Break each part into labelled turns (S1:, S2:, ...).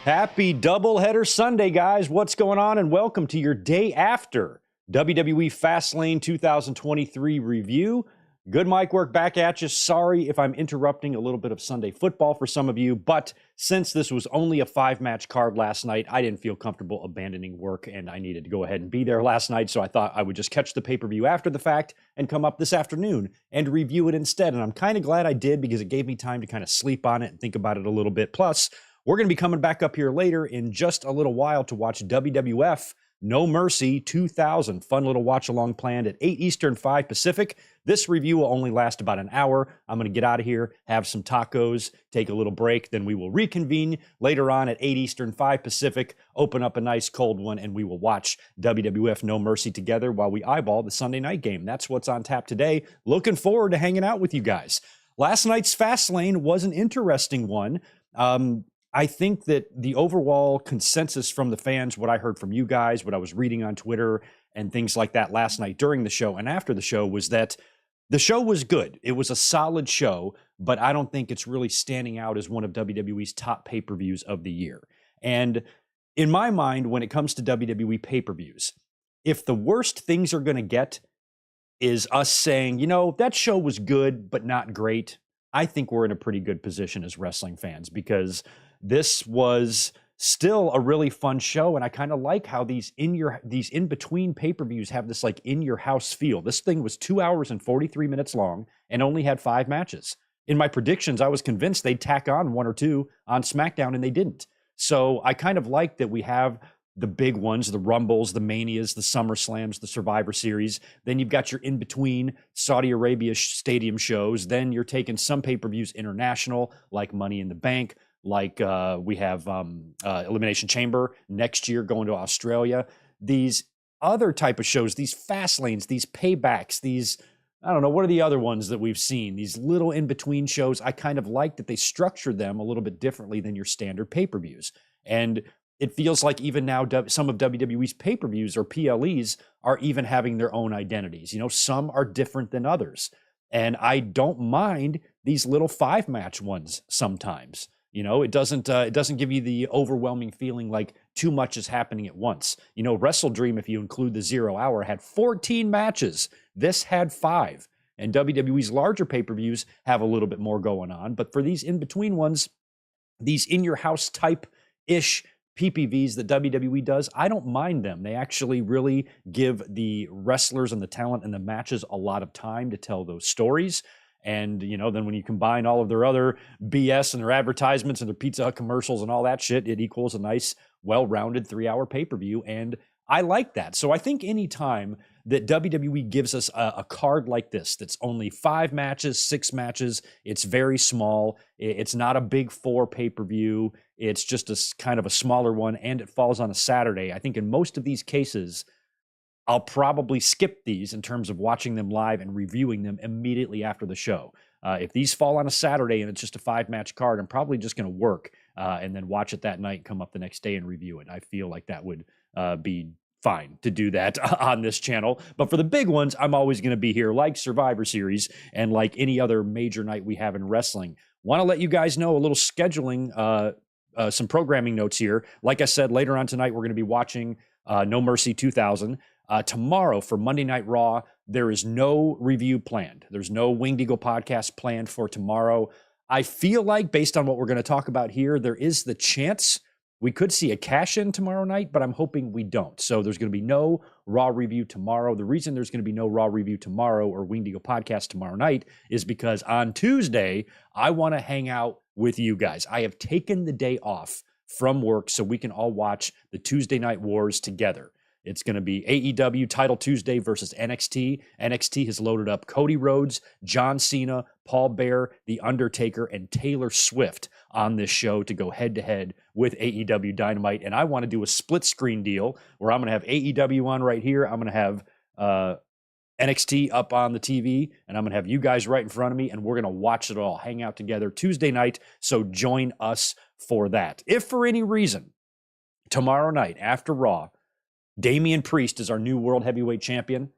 S1: Happy doubleheader Sunday, guys. What's going on? And welcome to your day after WWE Fastlane 2023 review. Good mic work back at you. Sorry if I'm interrupting a little bit of Sunday football for some of you, but since this was only a 5-match card last night, I didn't feel comfortable abandoning work, and I needed to go ahead and be there last night, so I thought I would just catch the pay-per-view after the fact and come up this afternoon and review it instead. And I'm kind of glad I did because it gave me time to kind of sleep on it and think about it a little bit. Plus, we're going to be coming back up here later in just a little while to watch WWF No Mercy 2000. Fun little watch along planned at 8 Eastern, 5 Pacific. This review will only last about an hour. I'm going to get out of here, have some tacos, take a little break. Then we will reconvene later on at 8 Eastern, 5 Pacific, open up a nice cold one, and we will watch WWF No Mercy together while we eyeball the Sunday night game. That's what's on tap today. Looking forward to hanging out with you guys. Last night's Fastlane was an interesting one. I think that the overall consensus from the fans, what I heard from you guys, what I was reading on Twitter and things like that last night during the show and after the show, was that the show was good. It was a solid show, but I don't think it's really standing out as one of WWE's top pay-per-views of the year. And in my mind, when it comes to WWE pay-per-views, if the worst things are going to get is us saying, you know, that show was good, but not great, I think we're in a pretty good position as wrestling fans, because this was still a really fun show, and I kind of like how these in-between pay-per-views have this like in-your-house feel. This thing was 2 hours and 43 minutes long and only had 5 matches. In my predictions, I was convinced they'd tack on 1 or 2 on SmackDown, and they didn't. So I kind of like that we have the big ones, the Rumbles, the Manias, the SummerSlams, the Survivor Series. Then you've got your in-between Saudi Arabia stadium shows. Then you're taking some pay-per-views international, like Money in the Bank, like we have Elimination Chamber next year going to Australia. These other type of shows, these fast lanes, these paybacks, these, I don't know, what are the other ones that we've seen? These little in-between shows, I kind of like that they structure them a little bit differently than your standard pay-per-views. And it feels like even now some of WWE's pay-per-views or PLEs are even having their own identities. You know, some are different than others. And I don't mind these little 5-match ones sometimes. You know, it doesn't give you the overwhelming feeling like too much is happening at once. You know, Wrestle Dream, if you include the 0 hour, had 14 matches. This had 5. And WWE's larger pay-per-views have a little bit more going on. But for these in-between ones, these in-your-house type-ish PPVs that WWE does, I don't mind them. They actually really give the wrestlers and the talent and the matches a lot of time to tell those stories. And, you know, then when you combine all of their other BS and their advertisements and their Pizza Hut commercials and all that shit, it equals a nice, well-rounded 3-hour pay-per-view. And I like that. So I think any time that WWE gives us a card like this, that's only 5 matches, 6 matches, it's very small. It's not a big 4 pay-per-view. It's just a kind of a smaller one, and it falls on a Saturday. I think in most of these cases, I'll probably skip these in terms of watching them live and reviewing them immediately after the show. If these fall on a Saturday and it's just a 5-match card, I'm probably just going to work and then watch it that night, come up the next day and review it. I feel like that would be fine to do that on this channel. But for the big ones, I'm always going to be here, like Survivor Series and like any other major night we have in wrestling. Want to let you guys know a little scheduling, some programming notes here. Like I said, later on tonight, we're going to be watching No Mercy 2000. Tomorrow for Monday Night Raw, there is no review planned. There's no Winged Eagle podcast planned for tomorrow. I feel like, based on what we're going to talk about here, there is the chance we could see a cash-in tomorrow night, but I'm hoping we don't. So there's going to be no Raw review tomorrow. The reason there's going to be no Raw review tomorrow or Winged Eagle podcast tomorrow night is because on Tuesday, I want to hang out with you guys. I have taken the day off from work so we can all watch the Tuesday Night Wars together. It's going to be AEW Title Tuesday versus NXT. NXT has loaded up Cody Rhodes, John Cena, Paul Bearer, The Undertaker, and Taylor Swift on this show to go head-to-head with AEW Dynamite. And I want to do a split-screen deal where I'm going to have AEW on right here. I'm going to have NXT up on the TV, and I'm going to have you guys right in front of me, and we're going to watch it all, hang out together Tuesday night. So join us for that. If for any reason, tomorrow night after Raw, Damian Priest is our new World Heavyweight Champion,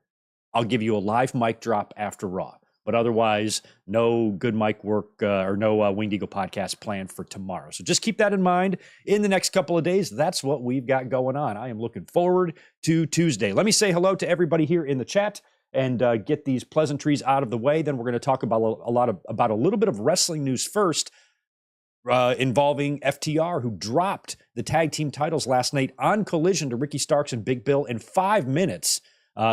S1: I'll give you a live mic drop after Raw. But otherwise, no good mic work or no Winged Eagle podcast planned for tomorrow. So just keep that in mind. In the next couple of days, that's what we've got going on. I am looking forward to Tuesday. Let me say hello to everybody here in the chat and get these pleasantries out of the way. Then we're going to talk about a little bit of wrestling news first. Involving FTR, who dropped the tag team titles last night on Collision to Ricky Starks and Big Bill in 5 minutes.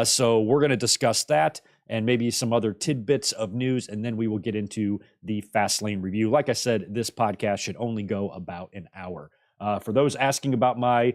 S1: So we're going to discuss that and maybe some other tidbits of news, and then we will get into the Fastlane review. Like I said, this podcast should only go about an hour. For those asking about my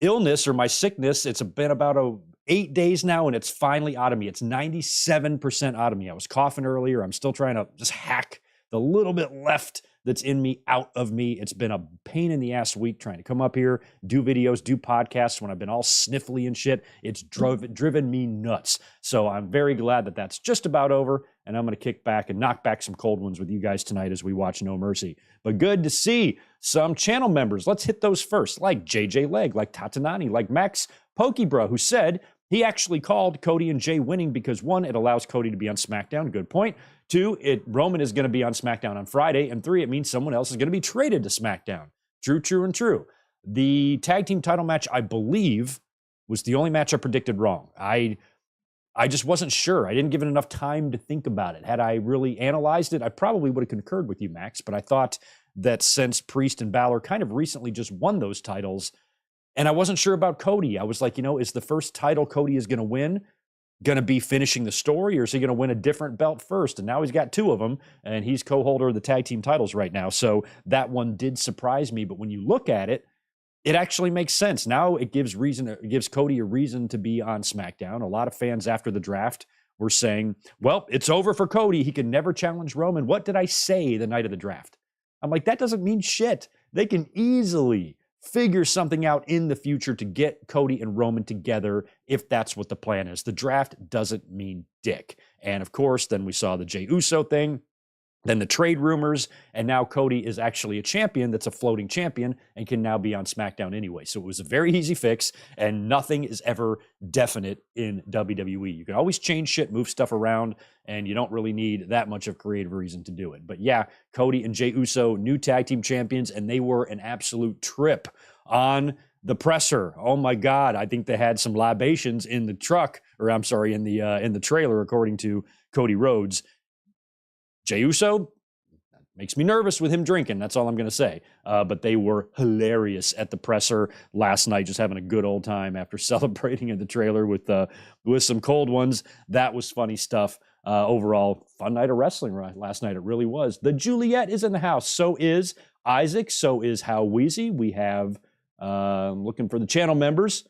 S1: illness or my sickness, it's been about 8 days now, and it's finally out of me. It's 97% out of me. I was coughing earlier. I'm still trying to just hack the little bit left that's in me out of me. It's been a pain in the ass week trying to come up here, do videos, do podcasts when I've been all sniffly and shit. It's driven me nuts. So I'm very glad that that's just about over, and I'm going to kick back and knock back some cold ones with you guys tonight as we watch No Mercy. But good to see some channel members. Let's hit those first, like JJ Leg, like Tatanani, like Max Pokebra, who said he actually called Cody and Jay winning because, one, it allows Cody to be on SmackDown. Good point. 2, Roman is going to be on SmackDown on Friday. And 3, it means someone else is going to be traded to SmackDown. True, true, and true. The tag team title match, I believe, was the only match I predicted wrong. I just wasn't sure. I didn't give it enough time to think about it. Had I really analyzed it, I probably would have concurred with you, Max. But I thought that since Priest and Balor kind of recently just won those titles, and I wasn't sure about Cody. I was like, is the first title Cody is going to win going to be finishing the story, or is he going to win a different belt first? And now he's got 2 of them, and he's co-holder of the tag team titles right now. So that one did surprise me. But when you look at it, it actually makes sense. Now it gives Cody a reason to be on SmackDown. A lot of fans after the draft were saying, well, it's over for Cody. He can never challenge Roman. What did I say the night of the draft? I'm like, that doesn't mean shit. They can easily figure something out in the future to get Cody and Roman together if that's what the plan is. The draft doesn't mean dick. And of course, then we saw the Jey Uso thing, then the trade rumors, and now Cody is actually a champion that's a floating champion and can now be on SmackDown anyway. So it was a very easy fix, and nothing is ever definite in WWE. You can always change shit, move stuff around, and you don't really need that much of creative reason to do it. But yeah, Cody and Jey Uso, new tag team champions, and they were an absolute trip on the presser. Oh my God. I think they had some libations in the truck, or I'm sorry, in the trailer, according to Cody Rhodes. Jey Uso makes me nervous with him drinking. That's all I'm going to say. But they were hilarious at the presser last night, just having a good old time after celebrating in the trailer with some cold ones. That was funny stuff. Overall, fun night of wrestling last night. It really was. The Juliet is in the house. So is Isaac. So is How Wheezy. We have looking for the channel members.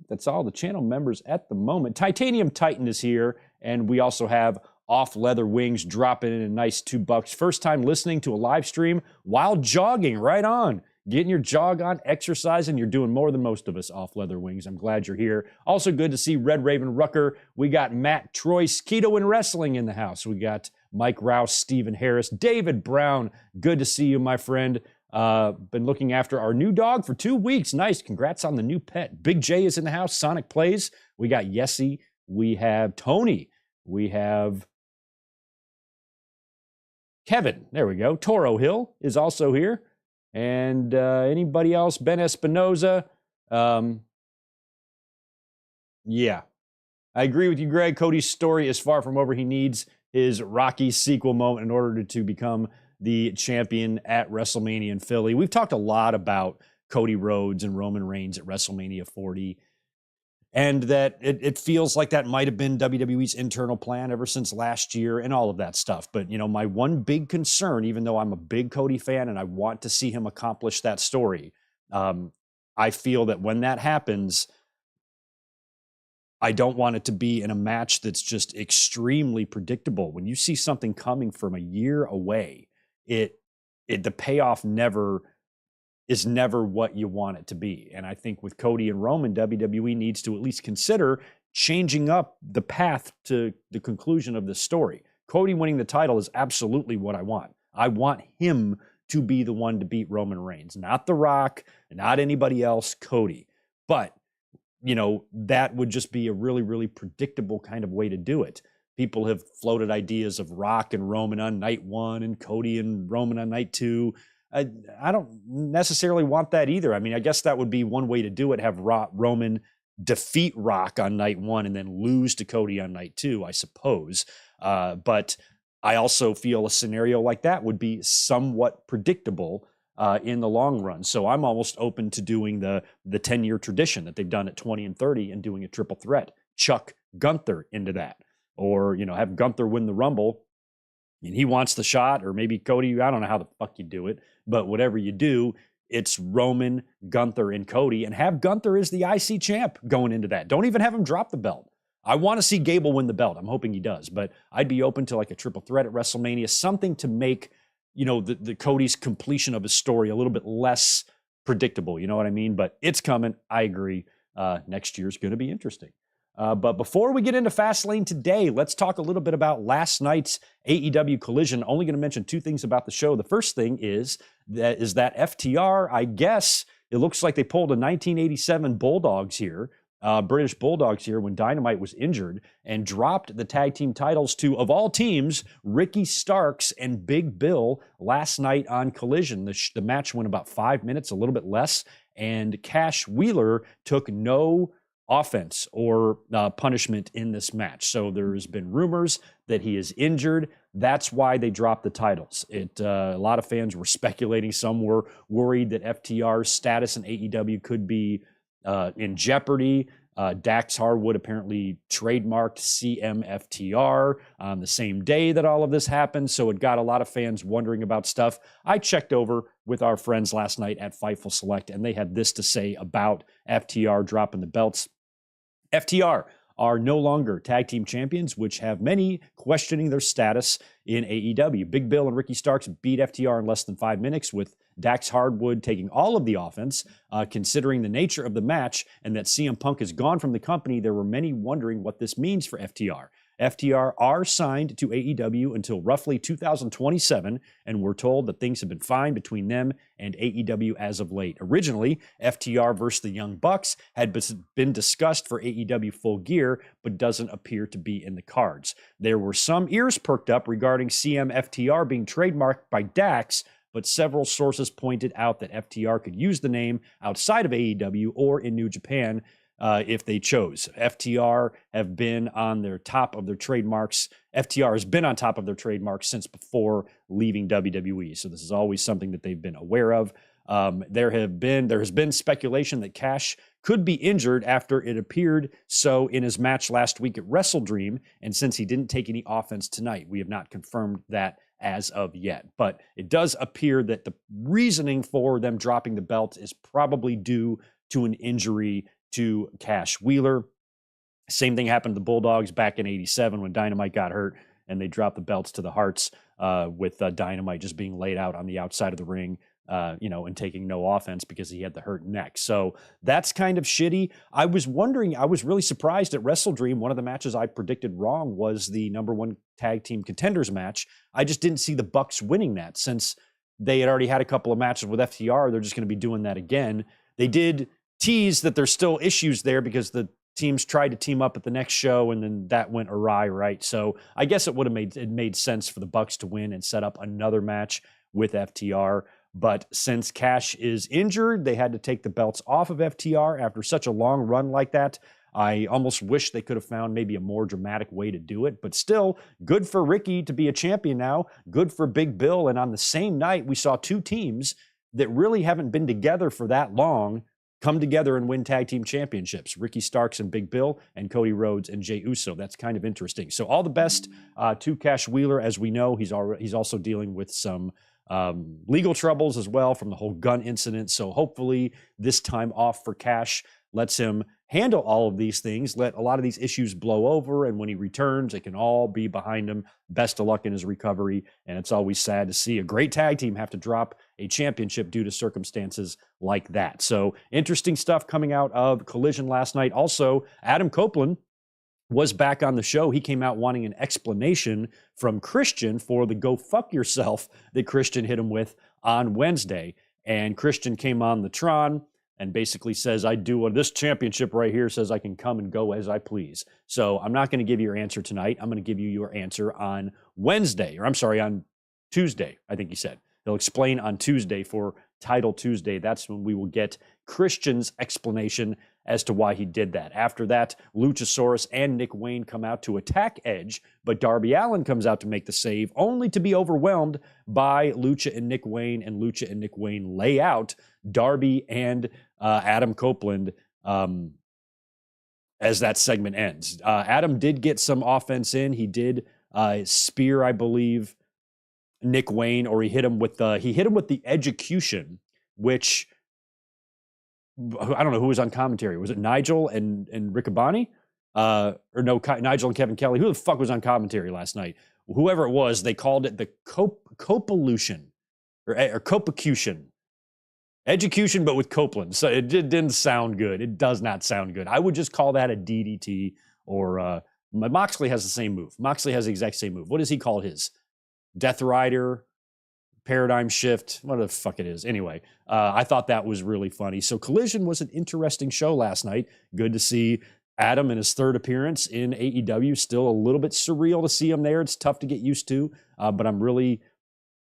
S1: That's all the channel members at the moment. Titanium Titan is here. And we also have Off Leather Wings dropping in a nice $2. First time listening to a live stream while jogging. Right on. Getting your jog on, exercising. You're doing more than most of us, Off Leather Wings. I'm glad you're here. Also good to see Red Raven Rucker. We got Matt Troyce, Keto and Wrestling in the house. We got Mike Rouse, Stephen Harris, David Brown. Good to see you, my friend. Been looking after our new dog for 2 weeks. Nice. Congrats on the new pet. Big J is in the house. Sonic Plays. We got Yessie. We have Tony. We have Kevin, there we go. Toro Hill is also here. And anybody else? Ben Espinoza. Yeah. I agree with you, Greg. Cody's story is far from over. He needs his Rocky sequel moment in order to become the champion at WrestleMania in Philly. We've talked a lot about Cody Rhodes and Roman Reigns at WrestleMania 40. And that it feels like that might have been WWE's internal plan ever since last year and all of that stuff. But, my one big concern, even though I'm a big Cody fan and I want to see him accomplish that story, I feel that when that happens, I don't want it to be in a match that's just extremely predictable. When you see something coming from a year away, the payoff is never what you want it to be. And I think with Cody and Roman, WWE needs to at least consider changing up the path to the conclusion of this story. Cody winning the title is absolutely what I want. I want him to be the one to beat Roman Reigns, not The Rock, not anybody else, Cody. But, that would just be a really, really predictable kind of way to do it. People have floated ideas of Rock and Roman on night 1 and Cody and Roman on night 2. I don't necessarily want that either. I mean, I guess that would be one way to do it, have Roman defeat Rock on night 1 and then lose to Cody on night 2, I suppose. But I also feel a scenario like that would be somewhat predictable in the long run. So I'm almost open to doing the 10-year tradition that they've done at 20 and 30 and doing a triple threat. Chuck Gunther into that. Or, have Gunther win the Rumble and he wants the shot, or maybe Cody, I don't know how the fuck you do it, but whatever you do, it's Roman, Gunther, and Cody, and have Gunther as the IC champ going into that. Don't even have him drop the belt. I want to see Gable win the belt. I'm hoping he does, but I'd be open to like a triple threat at WrestleMania, something to make, the Cody's completion of his story a little bit less predictable. You know what I mean? But it's coming. I agree. Next year's going to be interesting. But before we get into Fastlane today, let's talk a little bit about last night's AEW Collision. Only going to mention 2 things about the show. The first thing is that FTR, I guess, it looks like they pulled a 1987 Bulldogs here, British Bulldogs here, when Dynamite was injured, and dropped the tag team titles to, of all teams, Ricky Starks and Big Bill last night on Collision. The match went about 5 minutes, a little bit less, and Cash Wheeler took no offense or punishment in this match. So there's been rumors that he is injured. That's why they dropped the titles. A lot of fans were speculating. Some were worried that FTR's status in AEW could be in jeopardy. Dax Harwood apparently trademarked CMFTR on the same day that all of this happened, so it got a lot of fans wondering about stuff. I checked over with our friends last night at Fightful Select, and they had this to say about FTR dropping the belts. FTR are no longer tag team champions, which have many questioning their status in AEW. Big Bill and Ricky Starks beat FTR in less than 5 minutes, with Dax Harwood taking all of the offense. Considering the nature of the match and that CM Punk is gone from the company, there were many wondering what this means for FTR. FTR are signed to AEW until roughly 2027, and we're told that things have been fine between them and AEW as of late. Originally, FTR versus the Young Bucks had been discussed for AEW Full Gear, but doesn't appear to be in the cards. There were some ears perked up regarding CM/FTR being trademarked by Dax, but several sources pointed out that FTR could use the name outside of AEW or in New Japan if they chose. FTR have been on their top of their trademarks. FTR has been on top of their trademarks since before leaving WWE. So this is always something that they've been aware of. There has been speculation that Cash could be injured after it appeared so in his match last week at WrestleDream. And since he didn't take any offense tonight, we have not confirmed that as of yet. But it does appear that the reasoning for them dropping the belt is probably due to an injury to Cash Wheeler. Same thing happened to the Bulldogs back in '87 when Dynamite got hurt and they dropped the belts to the Hearts with Dynamite just being laid out on the outside of the ring, and taking no offense because he had the hurt neck. So that's kind of shitty. I was really surprised at WrestleDream. One of the matches I predicted wrong was the #1 tag team contenders match. I just didn't see the Bucks winning that since they had already had a couple of matches with FTR. They're just going to be doing that again. They did tease that there's still issues there because the teams tried to team up at the next show and then that went awry, right? So I guess it would have made sense for the Bucks to win and set up another match with FTR. But since Cash is injured, they had to take the belts off of FTR after such a long run like that. I almost wish they could have found maybe a more dramatic way to do it, but still good for Ricky to be a champion now, good for Big Bill. And on the same night, we saw 2 teams that really haven't been together for that long come together and win tag team championships. Ricky Starks and Big Bill, and Cody Rhodes and Jey Uso. That's kind of interesting. So all the best to Cash Wheeler. As we know, he's also dealing with some legal troubles as well from the whole gun incident. So hopefully this time off for Cash lets him handle all of these things, let a lot of these issues blow over, and when he returns, it can all be behind him. Best of luck in his recovery, and it's always sad to see a great tag team have to drop a championship due to circumstances like that. So interesting stuff coming out of Collision last night. Also, Adam Copeland was back on the show. He came out wanting an explanation from Christian for the go fuck yourself that Christian hit him with on Wednesday. And Christian came on the Tron, and basically says, this championship right here says I can come and go as I please. So I'm not going to give you your answer tonight. I'm going to give you your answer on on Tuesday, I think he said. He'll explain on Tuesday for Title Tuesday. That's when we will get Christian's explanation as to why he did that. After that, Luchasaurus and Nick Wayne come out to attack Edge, but Darby Allin comes out to make the save, only to be overwhelmed by Lucha and Nick Wayne, and Lucha and Nick Wayne lay out Darby and Adam Copeland as that segment ends. Adam did get some offense in. He did spear, I believe, Nick Wayne, or he hit him with the execution, which I don't know who was on commentary. Was it Nigel and Riccaboni? Or no, Nigel and Kevin Kelly. Who the fuck was on commentary last night? Whoever it was, they called it the Copolution or Copacution. Execution, but with Copeland. So it didn't sound good. It does not sound good. I would just call that a DDT, or Moxley has the same move. Moxley has the exact same move. What does he call his? Death Rider, Paradigm Shift, what the fuck it is. Anyway, I thought that was really funny. So Collision was an interesting show last night. Good to see Adam in his third appearance in AEW. Still a little bit surreal to see him there. It's tough to get used to, but I'm really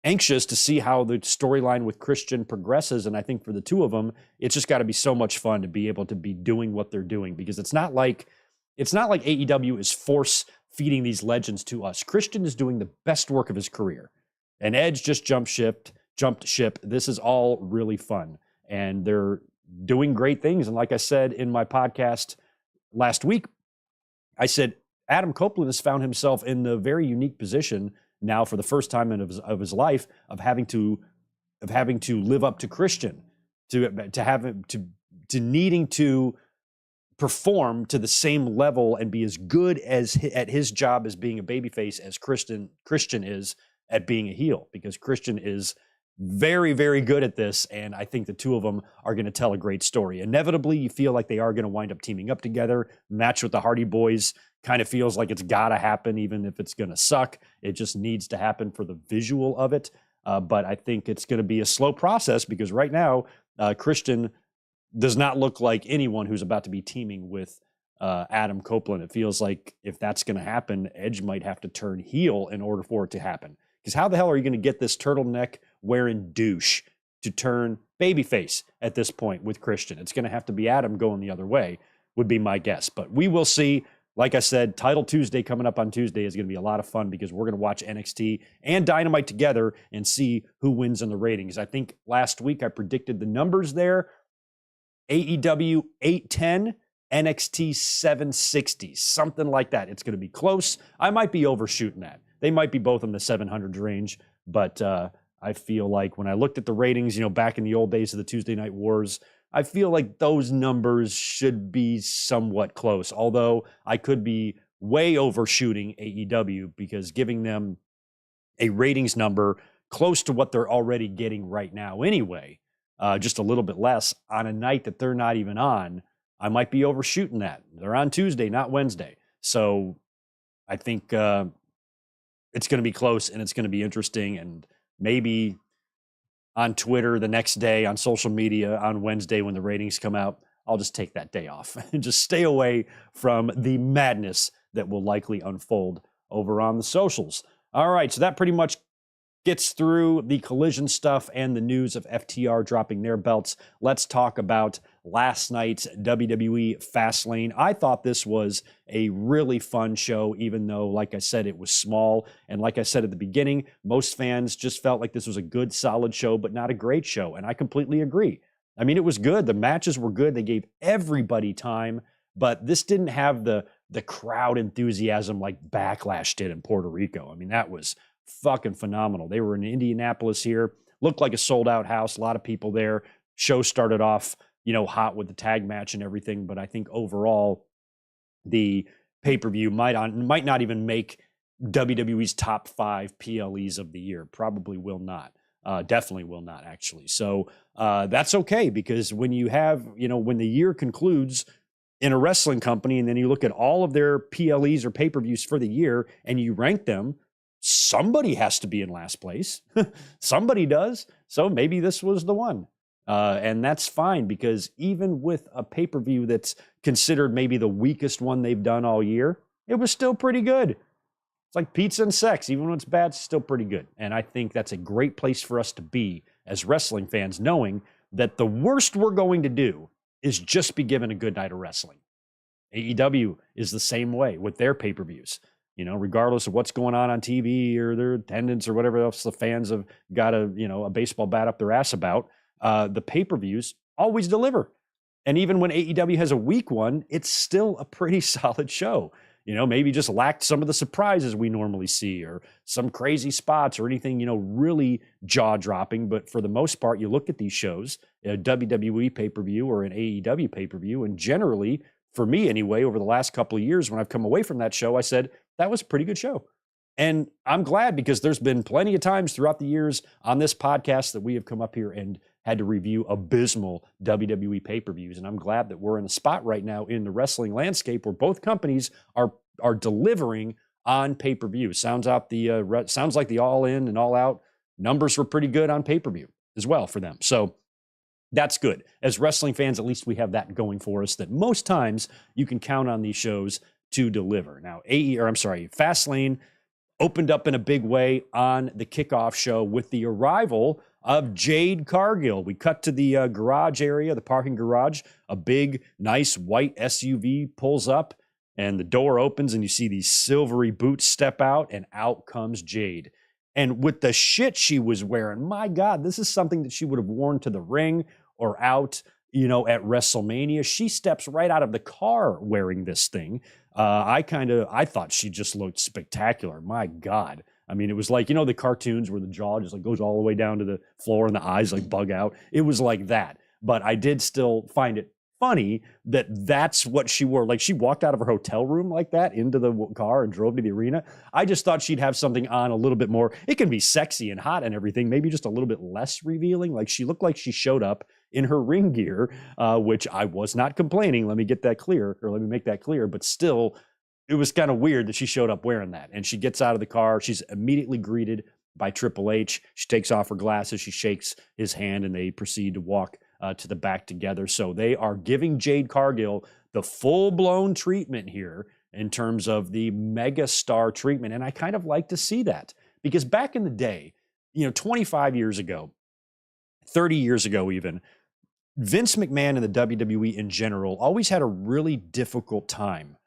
S1: anxious to see how the storyline with Christian progresses. And I think for the two of them, it's just got to be so much fun to be able to be doing what they're doing, because it's not like AEW is force feeding these legends to us. Christian is doing the best work of his career, and Edge just jumped ship. This is all really fun, and they're doing great things. And like I said in my podcast last week, I said Adam Copeland has found himself in the very unique position now, for the first time of his life, of having to live up to Christian, to needing to perform to the same level and be as good at his job as being a babyface as Christian is at being a heel, because Christian is very, very good at this, and I think the two of them are going to tell a great story. Inevitably, you feel like they are going to wind up teaming up together. Match with the Hardy Boys kind of feels like it's got to happen, even if it's going to suck. It just needs to happen for the visual of it, but I think it's going to be a slow process, because right now, Christian does not look like anyone who's about to be teaming with Adam Copeland. It feels like if that's going to happen, Edge might have to turn heel in order for it to happen. Because how the hell are you going to get this turtleneck wearing douche to turn babyface at this point with Christian? It's going to have to be Adam going the other way, would be my guess. But we will see. Like I said, Title Tuesday coming up on Tuesday is going to be a lot of fun, because we're going to watch NXT and Dynamite together and see who wins in the ratings. I think last week I predicted the numbers there. AEW 810, NXT 760, something like that. It's going to be close. I might be overshooting that. They might be both in the 700 range, but I feel like when I looked at the ratings, back in the old days of the Tuesday Night Wars, I feel like those numbers should be somewhat close, although I could be way overshooting AEW, because giving them a ratings number close to what they're already getting right now anyway, just a little bit less on a night that they're not even on, I might be overshooting that. They're on Tuesday, not Wednesday. So I think it's going to be close, and it's going to be interesting. And maybe on Twitter the next day, on social media on Wednesday when the ratings come out, I'll just take that day off and just stay away from the madness that will likely unfold over on the socials. All right, so that pretty much gets through the Collision stuff and the news of FTR dropping their belts. Let's talk about last night's WWE Fastlane. I thought this was a really fun show, even though, like I said, it was small. And like I said at the beginning, most fans just felt like this was a good, solid show, but not a great show. And I completely agree. I mean, it was good. The matches were good. They gave everybody time, but this didn't have the crowd enthusiasm like Backlash did in Puerto Rico. I mean, that was fucking phenomenal. They were in Indianapolis here. Looked like a sold-out house. A lot of people there. Show started off, hot with the tag match and everything, but I think overall the pay-per-view might not even make WWE's top 5 PLEs of the year. Probably will not. Definitely will not, actually. So that's okay, because when you have, when the year concludes in a wrestling company, and then you look at all of their PLEs or pay-per-views for the year and you rank them, somebody has to be in last place. Somebody does. So maybe this was the one. And that's fine, because even with a pay-per-view that's considered maybe the weakest one they've done all year, it was still pretty good. It's like pizza and sex. Even when it's bad, it's still pretty good. And I think that's a great place for us to be as wrestling fans, knowing that the worst we're going to do is just be given a good night of wrestling. AEW is the same way with their pay-per-views. Regardless of what's going on TV or their attendance or whatever else the fans have got a baseball bat up their ass about, the pay-per-views always deliver. And even when AEW has a weak one, it's still a pretty solid show. Maybe just lacked some of the surprises we normally see, or some crazy spots, or anything, really jaw-dropping. But for the most part, you look at these shows, a WWE pay-per-view or an AEW pay-per-view, and generally, for me anyway, over the last couple of years, when I've come away from that show, I said, that was a pretty good show. And I'm glad, because there's been plenty of times throughout the years on this podcast that we have come up here and had to review abysmal WWE pay-per-views. And I'm glad that we're in a spot right now in the wrestling landscape where both companies are delivering on pay-per-view. Sounds like the All In and All Out numbers were pretty good on pay-per-view as well for them. So that's good. As wrestling fans, at least we have that going for us, that most times you can count on these shows to deliver. Now, Fastlane opened up in a big way on the kickoff show with the arrival of Jade Cargill. We cut to the garage area, the parking garage. A big, nice white SUV pulls up, and the door opens, and you see these silvery boots step out, and out comes Jade. And with the shit she was wearing, my God, this is something that she would have worn to the ring or out, at WrestleMania. She steps right out of the car wearing this thing. I thought she just looked spectacular. My God. I mean, it was like, the cartoons where the jaw just goes all the way down to the floor and the eyes bug out. It was like that. But I did still find it funny that that's what she wore. Like, she walked out of her hotel room like that into the car and drove to the arena. I just thought she'd have something on a little bit more. It can be sexy and hot and everything, maybe just a little bit less revealing. Like, she looked like she showed up in her ring gear, which I was not complaining. Let me make that clear. But still, it was kind of weird that she showed up wearing that. And she gets out of the car. She's immediately greeted by Triple H. She takes off her glasses. She shakes his hand, and they proceed to walk to the back together. So they are giving Jade Cargill the full-blown treatment here in terms of the mega star treatment. And I kind of like to see that, because back in the day, 25 years ago, 30 years ago even, Vince McMahon and the WWE in general always had a really difficult time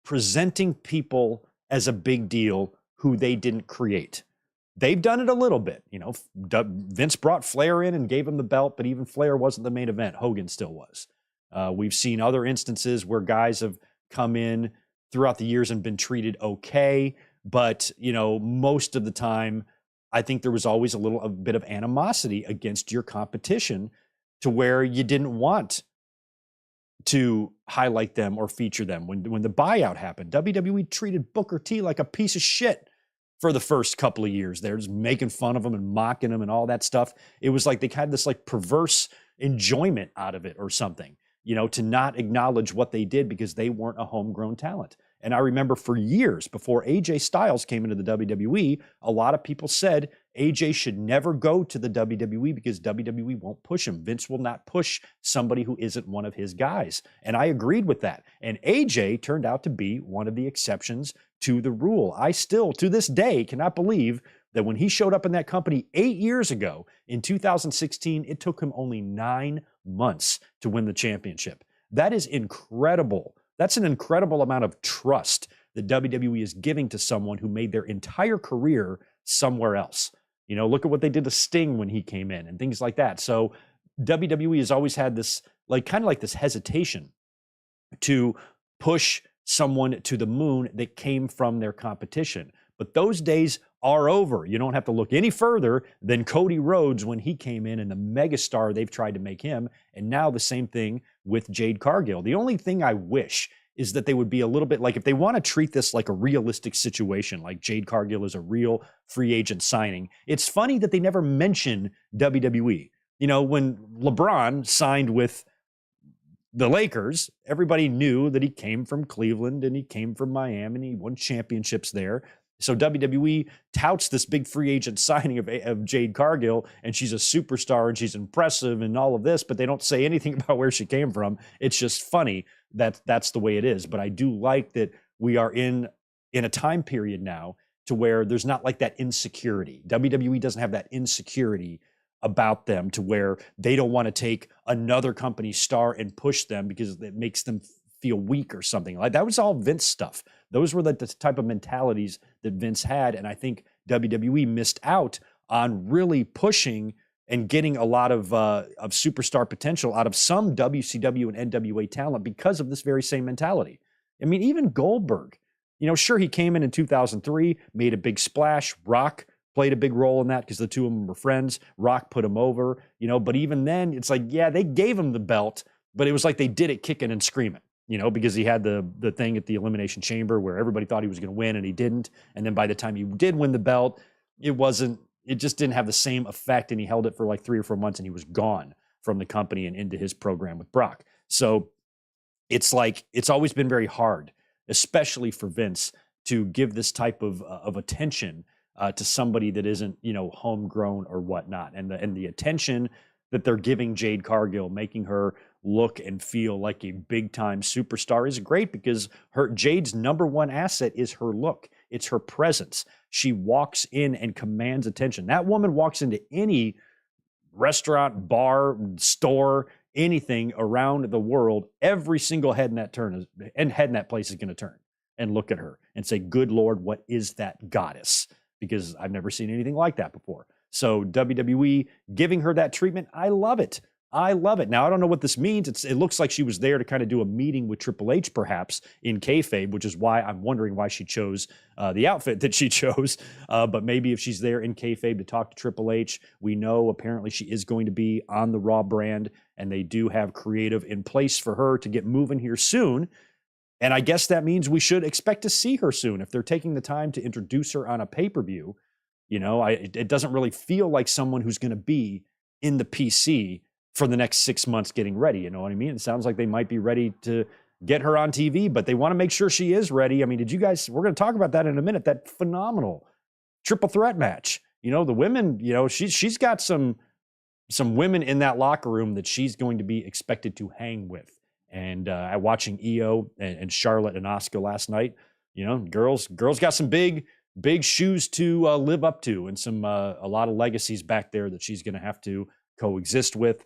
S1: presenting people as a big deal who they didn't create. They've done it a little bit. Vince brought Flair in and gave him the belt, but even Flair wasn't the main event. Hogan still was. We've seen other instances where guys have come in throughout the years and been treated okay, but, most of the time, I think there was always a bit of animosity against your competition, to where you didn't want to highlight them or feature them. When the buyout happened, WWE treated Booker T like a piece of shit for the first couple of years. They're just making fun of him and mocking him and all that stuff. It was like they had this perverse enjoyment out of it or something, to not acknowledge what they did because they weren't a homegrown talent. And I remember for years before AJ Styles came into the WWE, a lot of people said AJ should never go to the WWE because WWE won't push him. Vince will not push somebody who isn't one of his guys. And I agreed with that. And AJ turned out to be one of the exceptions to the rule. I still, to this day, cannot believe that when he showed up in that company 8 years ago in 2016, it took him only 9 months to win the championship. That is incredible. That's an incredible amount of trust that WWE is giving to someone who made their entire career somewhere else. Look at what they did to Sting when he came in and things like that. So WWE has always had this, kind of this hesitation to push someone to the moon that came from their competition. But those days are over. You don't have to look any further than Cody Rhodes when he came in and the megastar they've tried to make him. And now the same thing with Jade Cargill. The only thing I wish is that they would be a little bit if they want to treat this like a realistic situation, like Jade Cargill is a real free agent signing. It's funny that they never mention WWE. When LeBron signed with the Lakers, everybody knew that he came from Cleveland and he came from Miami and he won championships there. So WWE touts this big free agent signing of Jade Cargill, and she's a superstar and she's impressive and all of this, but they don't say anything about where she came from. It's just funny that that's the way it is. But I do like that we are in a time period now to where there's not like that insecurity. WWE doesn't have that insecurity about them to where they don't want to take another company's star and push them because it makes them feel weak or something. Like that was all Vince stuff. Those were the type of mentalities that Vince had. And I think WWE missed out on really pushing and getting a lot of superstar potential out of some WCW and NWA talent because of this very same mentality. I mean, even Goldberg, sure, he came in 2003, made a big splash. Rock played a big role in that because the two of them were friends. Rock put him over, but even then it's like, yeah, they gave him the belt, but it was like they did it kicking and screaming. Because he had the thing at the Elimination Chamber where everybody thought he was going to win and he didn't. And then by the time he did win the belt, it just didn't have the same effect. And he held it for like 3 or 4 months and he was gone from the company and into his program with Brock. So it's like, it's always been very hard, especially for Vince, to give this type of attention to somebody that isn't, homegrown or whatnot. And the attention that they're giving Jade Cargill, making her look and feel like a big-time superstar, is great because Jade's number one asset is her look. It's her presence. She walks in and commands attention. That woman walks into any restaurant, bar, store, anything around the world, every single head in that place is going to turn and look at her and say, "Good Lord, what is that goddess?" Because I've never seen anything like that before. So WWE giving her that treatment, I love it. I love it. Now, I don't know what this means. It looks like she was there to kind of do a meeting with Triple H, perhaps, in kayfabe, which is why I'm wondering why she chose the outfit that she chose. But maybe if she's there in kayfabe to talk to Triple H, we know apparently she is going to be on the Raw brand, and they do have creative in place for her to get moving here soon. And I guess that means we should expect to see her soon. If they're taking the time to introduce her on a pay-per-view, it doesn't really feel like someone who's going to be in the PC for the next 6 months getting ready. You know what I mean? It sounds like they might be ready to get her on TV, but they want to make sure she is ready. I mean, we're going to talk about that in a minute, that phenomenal triple threat match. The women, she's got some women in that locker room that she's going to be expected to hang with. And watching Io and Charlotte and Asuka last night, girls got some big shoes to live up to, and a lot of legacies back there that she's going to have to coexist with,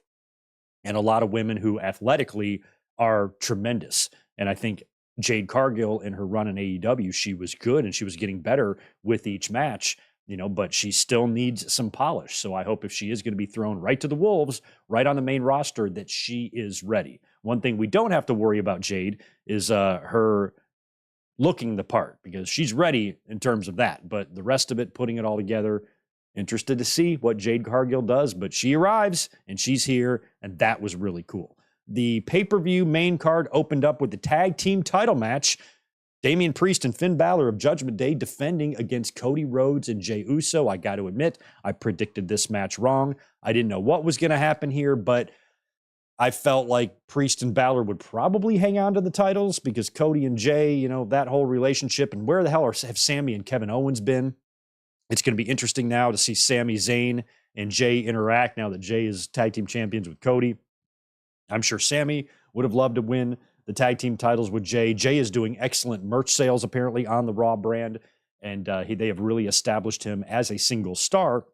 S1: and a lot of women who athletically are tremendous. And I think Jade Cargill in her run in AEW, she was good and she was getting better with each match, but she still needs some polish. So I hope if she is going to be thrown right to the wolves, right on the main roster, that she is ready. One thing we don't have to worry about Jade is her looking the part, because she's ready in terms of that. But the rest of it, putting it all together, interested to see what Jade Cargill does. But she arrives and she's here, and that was really cool. The pay-per-view main card opened up with the tag team title match. Damian Priest and Finn Balor of Judgment Day defending against Cody Rhodes and Jey Uso. I got to admit, I predicted this match wrong. I didn't know what was going to happen here, but I felt like Priest and Balor would probably hang on to the titles because Cody and Jey, that whole relationship, and where the hell have Sami and Kevin Owens been? It's going to be interesting now to see Sami Zayn and Jey interact now that Jey is tag team champions with Cody. I'm sure Sami would have loved to win the tag team titles with Jey. Jey is doing excellent merch sales apparently on the Raw brand, and they have really established him as a single star,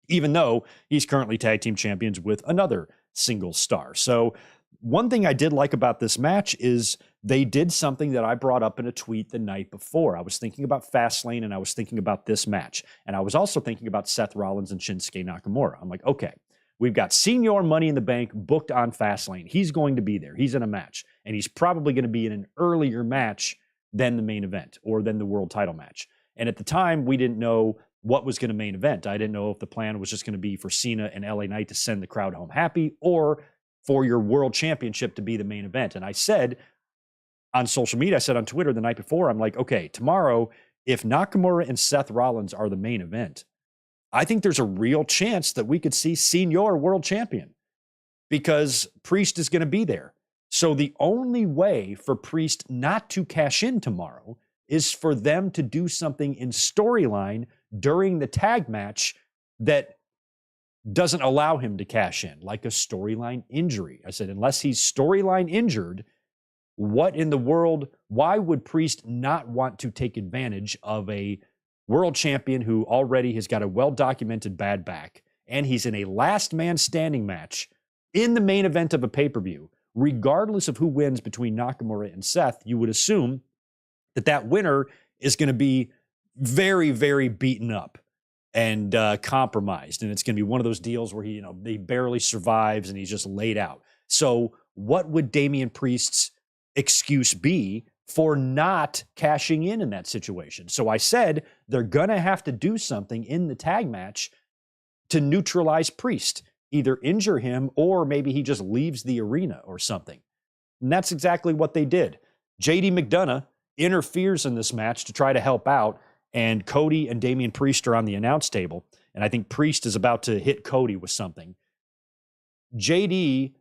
S1: even though he's currently tag team champions with another single star. So one thing I did like about this match is they did something that I brought up in a tweet the night before. I was thinking about Fastlane, and I was thinking about this match, and I was also thinking about Seth Rollins and Shinsuke Nakamura. I'm like, okay, we've got Senior Money in the Bank booked on Fastlane. He's going to be there. He's in a match, and he's probably going to be in an earlier match than the main event or than the world title match. And at the time, we didn't know what was going to main event. I didn't know if the plan was just going to be for Cena and LA Knight to send the crowd home happy, or for your world championship to be the main event. And I said on social media, I said on Twitter the night before, I'm like, okay, tomorrow, if Nakamura and Seth Rollins are the main event, I think there's a real chance that we could see Senior world champion, because Priest is going to be there. So the only way for Priest not to cash in tomorrow is for them to do something in storyline during the tag match that doesn't allow him to cash in, like a storyline injury. I said, unless he's storyline injured, what in the world, why would Priest not want to take advantage of a world champion who already has got a well-documented bad back, and he's in a last man standing match in the main event of a pay-per-view, regardless of who wins between Nakamura and Seth? You would assume that winner is going to be very, very beaten up and compromised. And it's going to be one of those deals where he barely survives and he's just laid out. So what would Damian Priest's excuse be for not cashing in that situation? So I said they're going to have to do something in the tag match to neutralize Priest, either injure him or maybe he just leaves the arena or something. And that's exactly what they did. JD McDonough interferes in this match to try to help out, and Cody and Damian Priest are on the announce table, and I think Priest is about to hit Cody with something. JD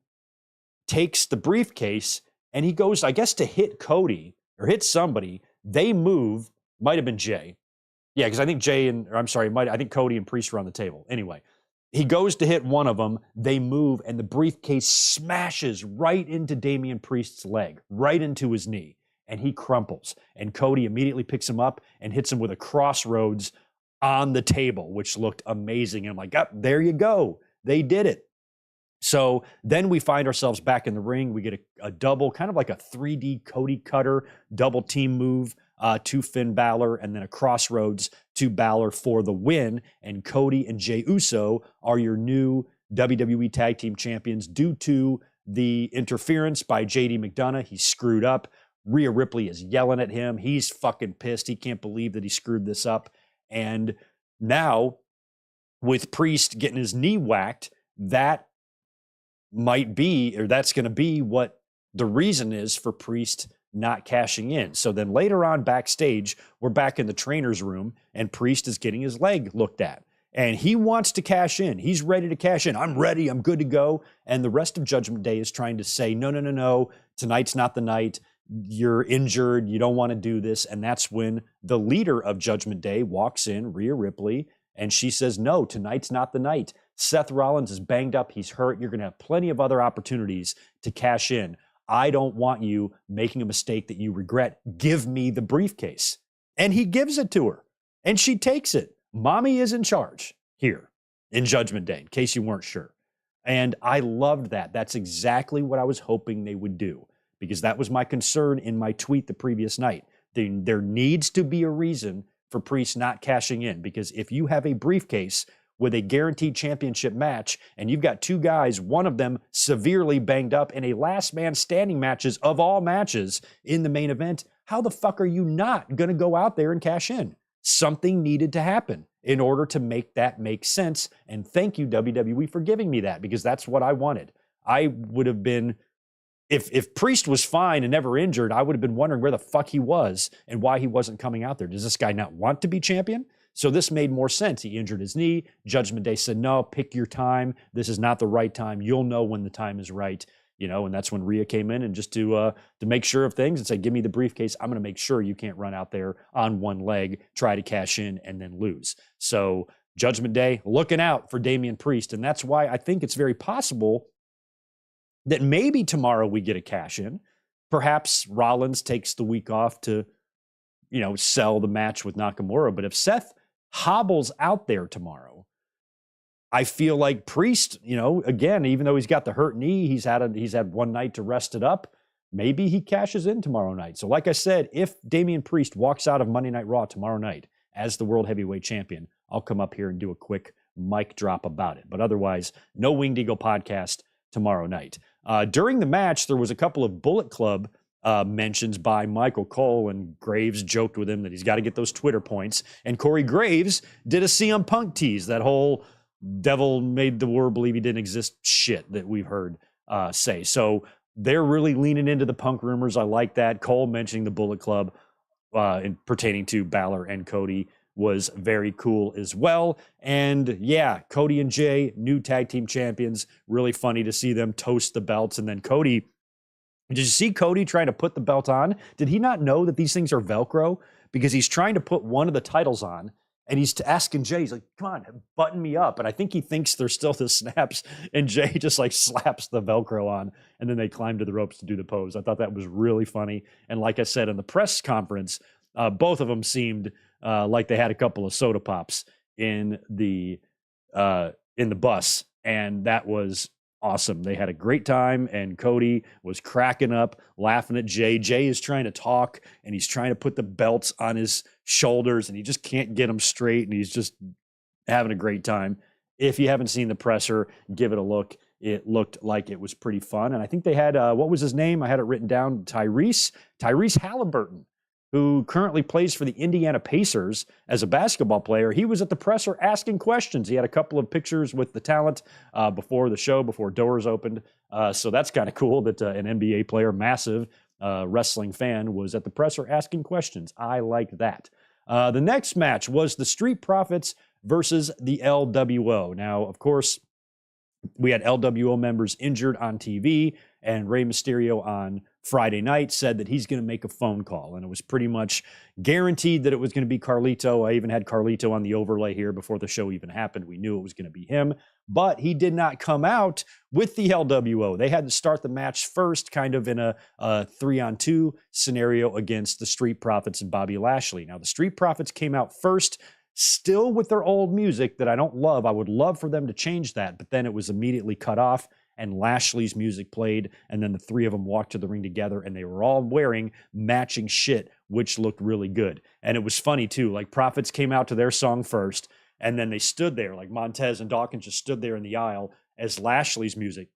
S1: takes the briefcase and he goes, I guess, to hit Cody or hit somebody. They move, might have been Jay. Yeah, because I think I think Cody and Priest were on the table. Anyway, he goes to hit one of them. They move, and the briefcase smashes right into Damian Priest's leg, right into his knee, and he crumples. And Cody immediately picks him up and hits him with a crossroads on the table, which looked amazing. And I'm like, there you go. They did it. So then we find ourselves back in the ring. We get a double, kind of like a 3D Cody Cutter double team move to Finn Balor, and then a crossroads to Balor for the win. And Cody and Jey Uso are your new WWE Tag Team Champions due to the interference by JD McDonough. He screwed up. Rhea Ripley is yelling at him. He's fucking pissed. He can't believe that he screwed this up. And now, with Priest getting his knee whacked, that's going to be what the reason is for Priest not cashing in. So then later on backstage, we're back in the trainer's room, and Priest is getting his leg looked at. And he wants to cash in. He's ready to cash in. I'm ready. I'm good to go. And the rest of Judgment Day is trying to say, no. Tonight's not the night. You're injured. You don't want to do this. And that's when the leader of Judgment Day walks in, Rhea Ripley, and she says, no, tonight's not the night. Seth Rollins is banged up. He's hurt. You're going to have plenty of other opportunities to cash in. I don't want you making a mistake that you regret. Give me the briefcase. And he gives it to her. And she takes it. Mommy is in charge here in Judgment Day, in case you weren't sure. And I loved that. That's exactly what I was hoping they would do, because that was my concern in my tweet the previous night. There needs to be a reason for Priest not cashing in, because if you have a briefcase with a guaranteed championship match, and you've got two guys, one of them severely banged up in a last man standing matches of all matches in the main event, how the fuck are you not going to go out there and cash in? Something needed to happen in order to make that make sense. And thank you, WWE, for giving me that, because that's what I wanted. I would have been, if Priest was fine and never injured, I would have been wondering where the fuck he was and why he wasn't coming out there. Does this guy not want to be champion? So this made more sense. He injured his knee. Judgment Day said, no, pick your time. This is not the right time. You'll know when the time is right. And that's when Rhea came in, and just to make sure of things and say, give me the briefcase. I'm going to make sure you can't run out there on one leg, try to cash in, and then lose. So Judgment Day looking out for Damian Priest. And that's why I think it's very possible that maybe tomorrow we get a cash in. Perhaps Rollins takes the week off to, sell the match with Nakamura. But if Seth hobbles out there tomorrow, I feel like Priest, again, even though he's got the hurt knee, he's had one night to rest it up. Maybe he cashes in tomorrow night. So like I said, if Damian Priest walks out of Monday Night Raw tomorrow night as the World Heavyweight Champion, I'll come up here and do a quick mic drop about it. But otherwise, no Winged Eagle podcast tomorrow night. During the match, there was a couple of Bullet Club mentions by Michael Cole, and Graves joked with him that he's got to get those Twitter points. And Corey Graves did a CM Punk tease, that whole devil made the world believe he didn't exist shit that we've heard say. So they're really leaning into the Punk rumors. I like that. Cole mentioning the Bullet Club pertaining to Balor and Cody was very cool as well. And yeah, Cody and Jay, new tag team champions. Really funny to see them toast the belts. And then Cody, did you see Cody trying to put the belt on? Did he not know that these things are Velcro? because he's trying to put one of the titles on. And he's asking Jay, he's like, come on, button me up. And I think he thinks there's still the snaps. And Jay just like slaps the Velcro on. And then they climb to the ropes to do the pose. I thought that was really funny. And like I said, in the press conference, both of them seemed like they had a couple of soda pops in the bus. And that was awesome. They had a great time, and Cody was cracking up, laughing at Jay. Jay is trying to talk, and he's trying to put the belts on his shoulders, and he just can't get them straight, and he's just having a great time. If you haven't seen the presser, give it a look. It looked like it was pretty fun, and I think they had, what was his name? I had it written down, Tyrese Halliburton, who currently plays for the Indiana Pacers as a basketball player. He was at the presser asking questions. He had a couple of pictures with the talent before the show, before doors opened. So that's kind of cool that an NBA player, massive wrestling fan, was at the presser asking questions. I like that. The next match was the Street Profits versus the LWO. Now, of course, we had LWO members injured on TV, and Rey Mysterio on Friday night said that he's going to make a phone call, and it was pretty much guaranteed that it was going to be Carlito. I even had Carlito on the overlay here before the show even happened. We knew it was going to be him, but he did not come out with the LWO. They had to start the match first, kind of in a 3-on-2 scenario against the Street Profits and Bobby Lashley. Now, the Street Profits came out first, still with their old music that I don't love. I would love for them to change that, but then it was immediately cut off, and Lashley's music played, and then the three of them walked to the ring together, and they were all wearing matching shit, which looked really good. And it was funny, too. Like, Profits came out to their song first, and then they stood there, like Montez and Dawkins just stood there in the aisle as Lashley's music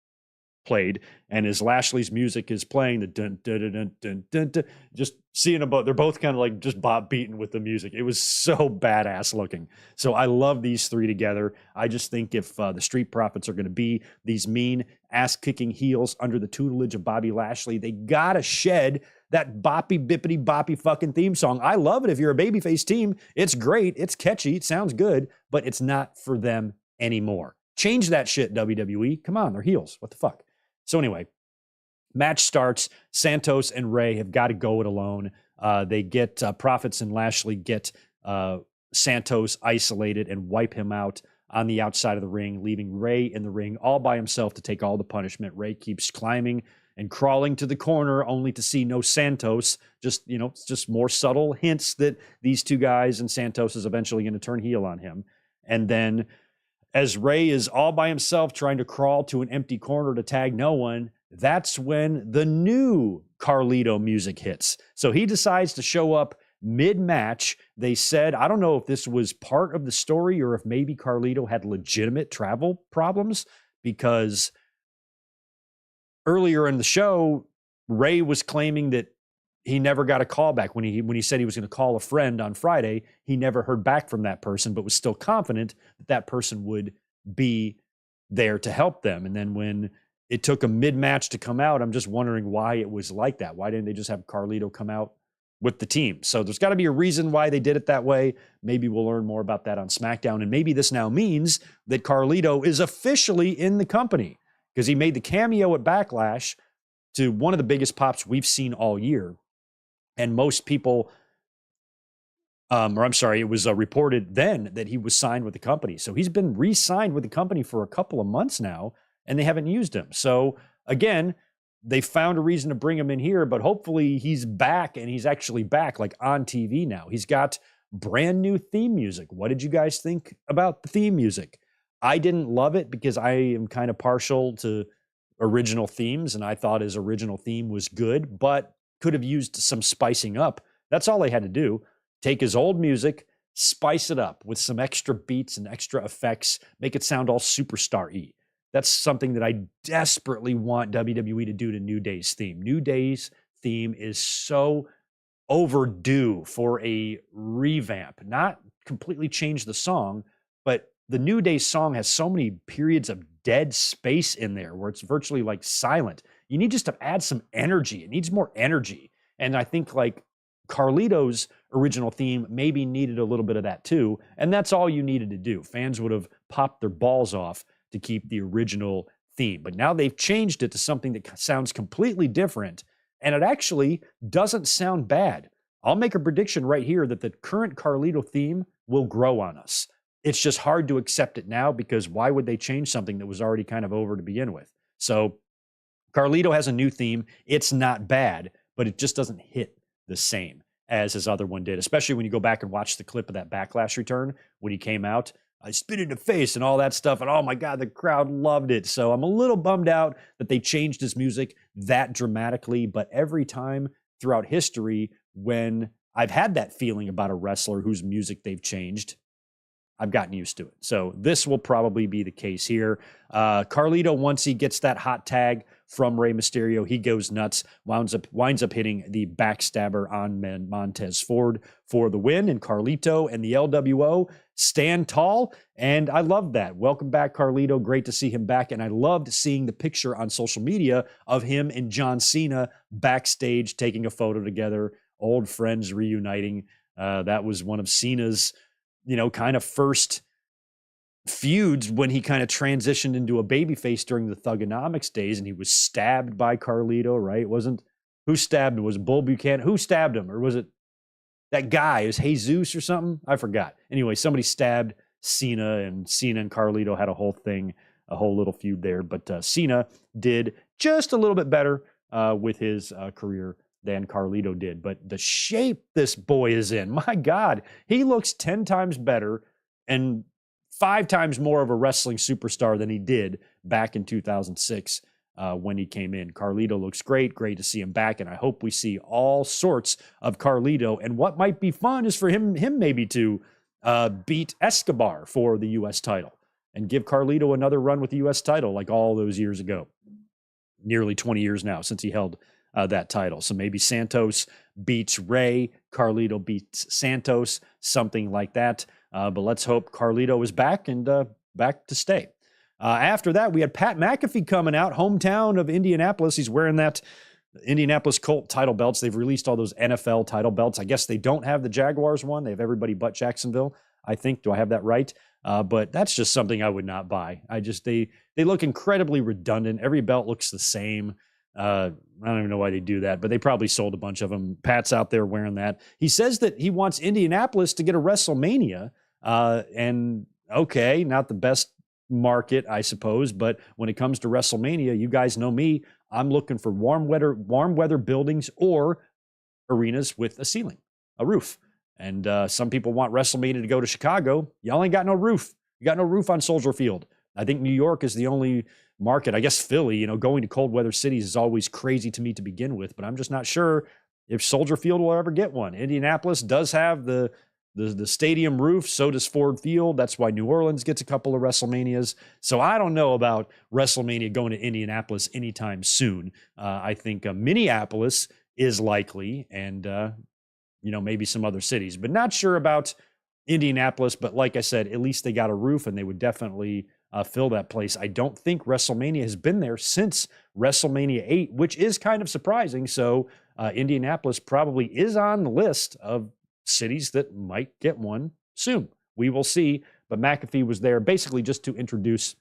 S1: played, and as Lashley's music is playing, the dun dun dun dun dun dun, dun, just seeing them both, they're both kind of like just bob beating with the music. It was so badass looking. So I love these three together. I just think if the Street Profits are going to be these mean ass-kicking heels under the tutelage of Bobby Lashley, they gotta shed that boppy bippity boppy fucking theme song. I love it. If you're a babyface team, it's great, it's catchy, it sounds good, but it's not for them anymore. Change that shit, WWE. Come on, they're heels. What the fuck? So anyway, match starts. Santos and Rey have got to go it alone. They get Profits and Lashley get Santos isolated and wipe him out on the outside of the ring, leaving Rey in the ring all by himself to take all the punishment. Rey keeps climbing and crawling to the corner only to see no Santos. Just, you know, it's just more subtle hints that these two guys and Santos is eventually going to turn heel on him. And then as Rey is all by himself trying to crawl to an empty corner to tag no one, that's when the new Carlito music hits. So he decides to show up mid-match. They said, I don't know if this was part of the story or if maybe Carlito had legitimate travel problems, because earlier in the show, Rey was claiming that he never got a call back. When he said he was going to call a friend on Friday, he never heard back from that person, but was still confident that that person would be there to help them. And then when it took a mid-match to come out, I'm just wondering why it was like that. Why didn't they just have Carlito come out with the team? So there's got to be a reason why they did it that way. Maybe we'll learn more about that on SmackDown. And maybe this now means that Carlito is officially in the company, because he made the cameo at Backlash to one of the biggest pops we've seen all year. And most people, it was reported then that he was signed with the company. So he's been re-signed with the company for a couple of months now, and they haven't used him. So again, they found a reason to bring him in here, but hopefully he's back, and he's actually back, like on TV now. He's got brand new theme music. What did you guys think about the theme music? I didn't love it because I am kind of partial to original themes, and I thought his original theme was good, but could have used some spicing up. That's all they had to do. Take his old music, spice it up with some extra beats and extra effects, make it sound all superstar-y. That's something that I desperately want WWE to do to New Day's theme. New Day's theme is so overdue for a revamp. Not completely change the song, but the New Day song has so many periods of dead space in there where it's virtually like silent. You need just to add some energy. It needs more energy. And I think like Carlito's original theme maybe needed a little bit of that too. And that's all you needed to do. Fans would have popped their balls off to keep the original theme. But now they've changed it to something that sounds completely different. And it actually doesn't sound bad. I'll make a prediction right here that the current Carlito theme will grow on us. It's just hard to accept it now because why would they change something that was already kind of over to begin with? So Carlito has a new theme. It's not bad, but it just doesn't hit the same as his other one did, especially when you go back and watch the clip of that Backlash return when he came out. I spit in the face and all that stuff. And oh my God, the crowd loved it. So I'm a little bummed out that they changed his music that dramatically. But every time throughout history, when I've had that feeling about a wrestler whose music they've changed, I've gotten used to it. So this will probably be the case here. Carlito, once he gets that hot tag from Rey Mysterio, he goes nuts, winds up hitting the backstabber on Montez Ford for the win. And Carlito and the LWO stand tall, and I love that. Welcome back, Carlito. Great to see him back, and I loved seeing the picture on social media of him and John Cena backstage taking a photo together, old friends reuniting. That was one of Cena's kind of first feuds when he kind of transitioned into a babyface during the Thugonomics days, and he was stabbed by Carlito, right? Who stabbed him? Was it Bull Buchanan? Who stabbed him? Or was it that guy? It was Jesus or something? I forgot. Anyway, somebody stabbed Cena and Carlito had a whole thing, a whole little feud there. But Cena did just a little bit better with his career than Carlito did. But the shape this boy is in, my God, he looks 10 times better and 5 times more of a wrestling superstar than he did back in 2006 when he came in. Carlito looks great to see him back, and I hope we see all sorts of Carlito. And what might be fun is for him maybe to beat Escobar for the U.S. title and give Carlito another run with the U.S. title like all those years ago. Nearly 20 years now since he held that title. So maybe Santos beats Rey, Carlito beats Santos, something like that. But let's hope Carlito is back and back to stay. After that, we had Pat McAfee coming out, hometown of Indianapolis. He's wearing that Indianapolis Colt title belts. They've released all those NFL title belts. I guess they don't have the Jaguars one. They have everybody but Jacksonville, I think. Do I have that right? But that's just something I would not buy. They look incredibly redundant. Every belt looks the same. I don't even know why they do that, but they probably sold a bunch of them. Pat's out there wearing that. He says that he wants Indianapolis to get a WrestleMania. And okay, not the best market, I suppose, but when it comes to WrestleMania, you guys know me, I'm looking for warm weather buildings or arenas with a ceiling, a roof. And some people want WrestleMania to go to Chicago. Y'all ain't got no roof. You got no roof on Soldier Field. I think New York is the only market. I guess Philly, going to cold weather cities is always crazy to me to begin with, but I'm just not sure if Soldier Field will ever get one. Indianapolis does have the stadium roof. So does Ford Field. That's why New Orleans gets a couple of WrestleManias. So I don't know about WrestleMania going to Indianapolis anytime soon. I think Minneapolis is likely, and maybe some other cities, but not sure about Indianapolis. But like I said, at least they got a roof, and they would definitely fill that place. I don't think WrestleMania has been there since WrestleMania 8, which is kind of surprising. So Indianapolis probably is on the list of cities that might get one soon. We will see. But McAfee was there basically just to introduce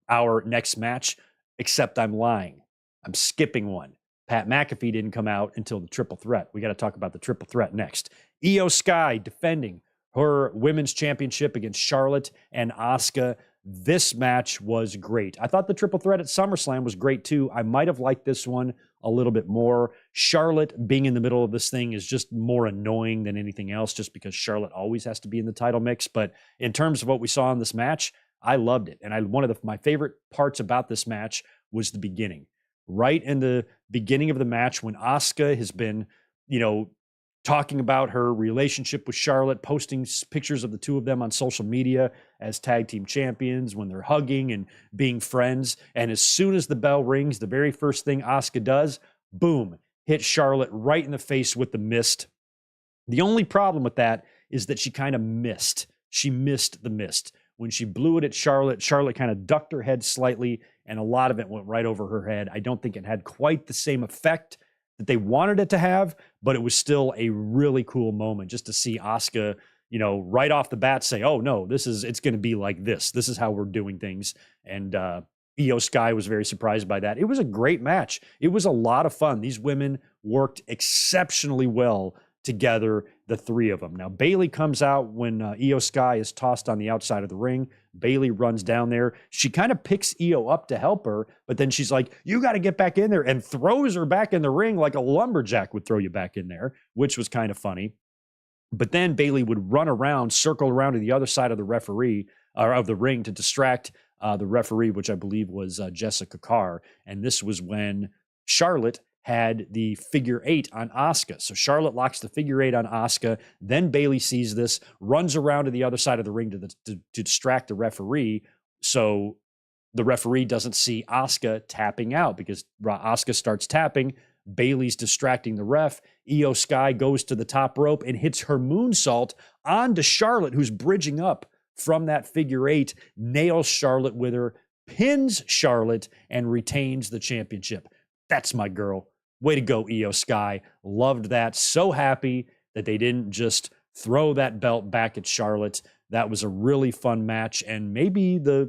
S1: our next match, except I'm lying. I'm skipping one. Pat McAfee didn't come out until the triple threat. We got to talk about the triple threat next. Io Sky defending her women's championship against Charlotte and Asuka. This match was great. I thought the triple threat at SummerSlam was great too. I might have liked this one a little bit more. Charlotte being in the middle of this thing is just more annoying than anything else, just because Charlotte always has to be in the title mix. But in terms of what we saw in this match, I loved it. And one of my favorite parts about this match was the beginning. Right in the beginning of the match, when Asuka has been, talking about her relationship with Charlotte, posting pictures of the two of them on social media as tag team champions, when they're hugging and being friends. And as soon as the bell rings, the very first thing Asuka does, boom, hit Charlotte right in the face with the mist. The only problem with that is that she kind of missed. She missed the mist. When she blew it at Charlotte, Charlotte kind of ducked her head slightly, and a lot of it went right over her head. I don't think it had quite the same effect that they wanted it to have, but it was still a really cool moment just to see Asuka, right off the bat say, oh no, it's going to be like this. This is how we're doing things. And Io Sky was very surprised by that. It was a great match. It was a lot of fun. These women worked exceptionally well together, the three of them. Now, Bayley comes out when Io Sky is tossed on the outside of the ring. Bayley runs down there. She kind of picks Io up to help her, but then she's like, you got to get back in there, and throws her back in the ring like a lumberjack would throw you back in there, which was kind of funny. But then Bayley would run around, circle around to the other side of the referee, or of the ring, to distract the referee, which I believe was Jessica Carr. And this was when Charlotte had the figure 8 on Asuka. So Charlotte locks the figure 8 on Asuka. Then Bayley sees this, runs around to the other side of the ring to distract the referee. So the referee doesn't see Asuka tapping out, because Asuka starts tapping. Bayley's distracting the ref. Io Sky goes to the top rope and hits her moonsault onto Charlotte, who's bridging up from that figure 8, nails Charlotte with her, pins Charlotte, and retains the championship. That's my girl. Way to go, Io Sky. Loved that. So happy that they didn't just throw that belt back at Charlotte. That was a really fun match, and maybe the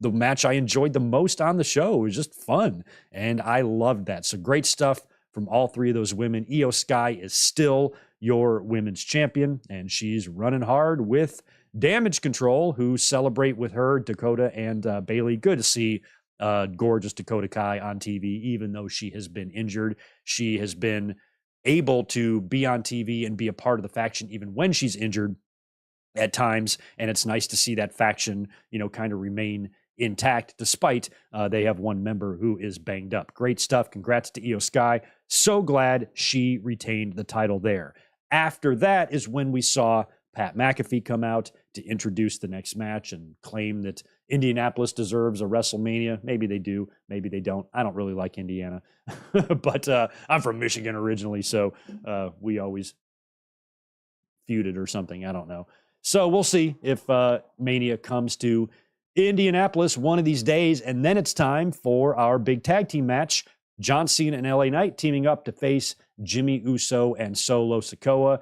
S1: match I enjoyed the most on the show. It was just fun, and I loved that. So great stuff from all three of those women. Io Sky is still your women's champion, and she's running hard with Damage Control, who celebrate with her, Dakota and Bayley. Good to see gorgeous Dakota Kai on TV, even though she has been injured. She has been able to be on TV and be a part of the faction even when she's injured at times, and it's nice to see that faction, kind of remain intact despite they have one member who is banged up. Great stuff. Congrats to Io Sky. So glad she retained the title there. After that is when we saw Pat McAfee come out to introduce the next match and claim that Indianapolis deserves a WrestleMania. Maybe they do, maybe they don't. I don't really like Indiana, but I'm from Michigan originally, so we always feuded or something. I don't know. So we'll see if Mania comes to Indianapolis one of these days. And then it's time for our big tag team match. John Cena and LA Knight teaming up to face Jimmy Uso and Solo Sikoa.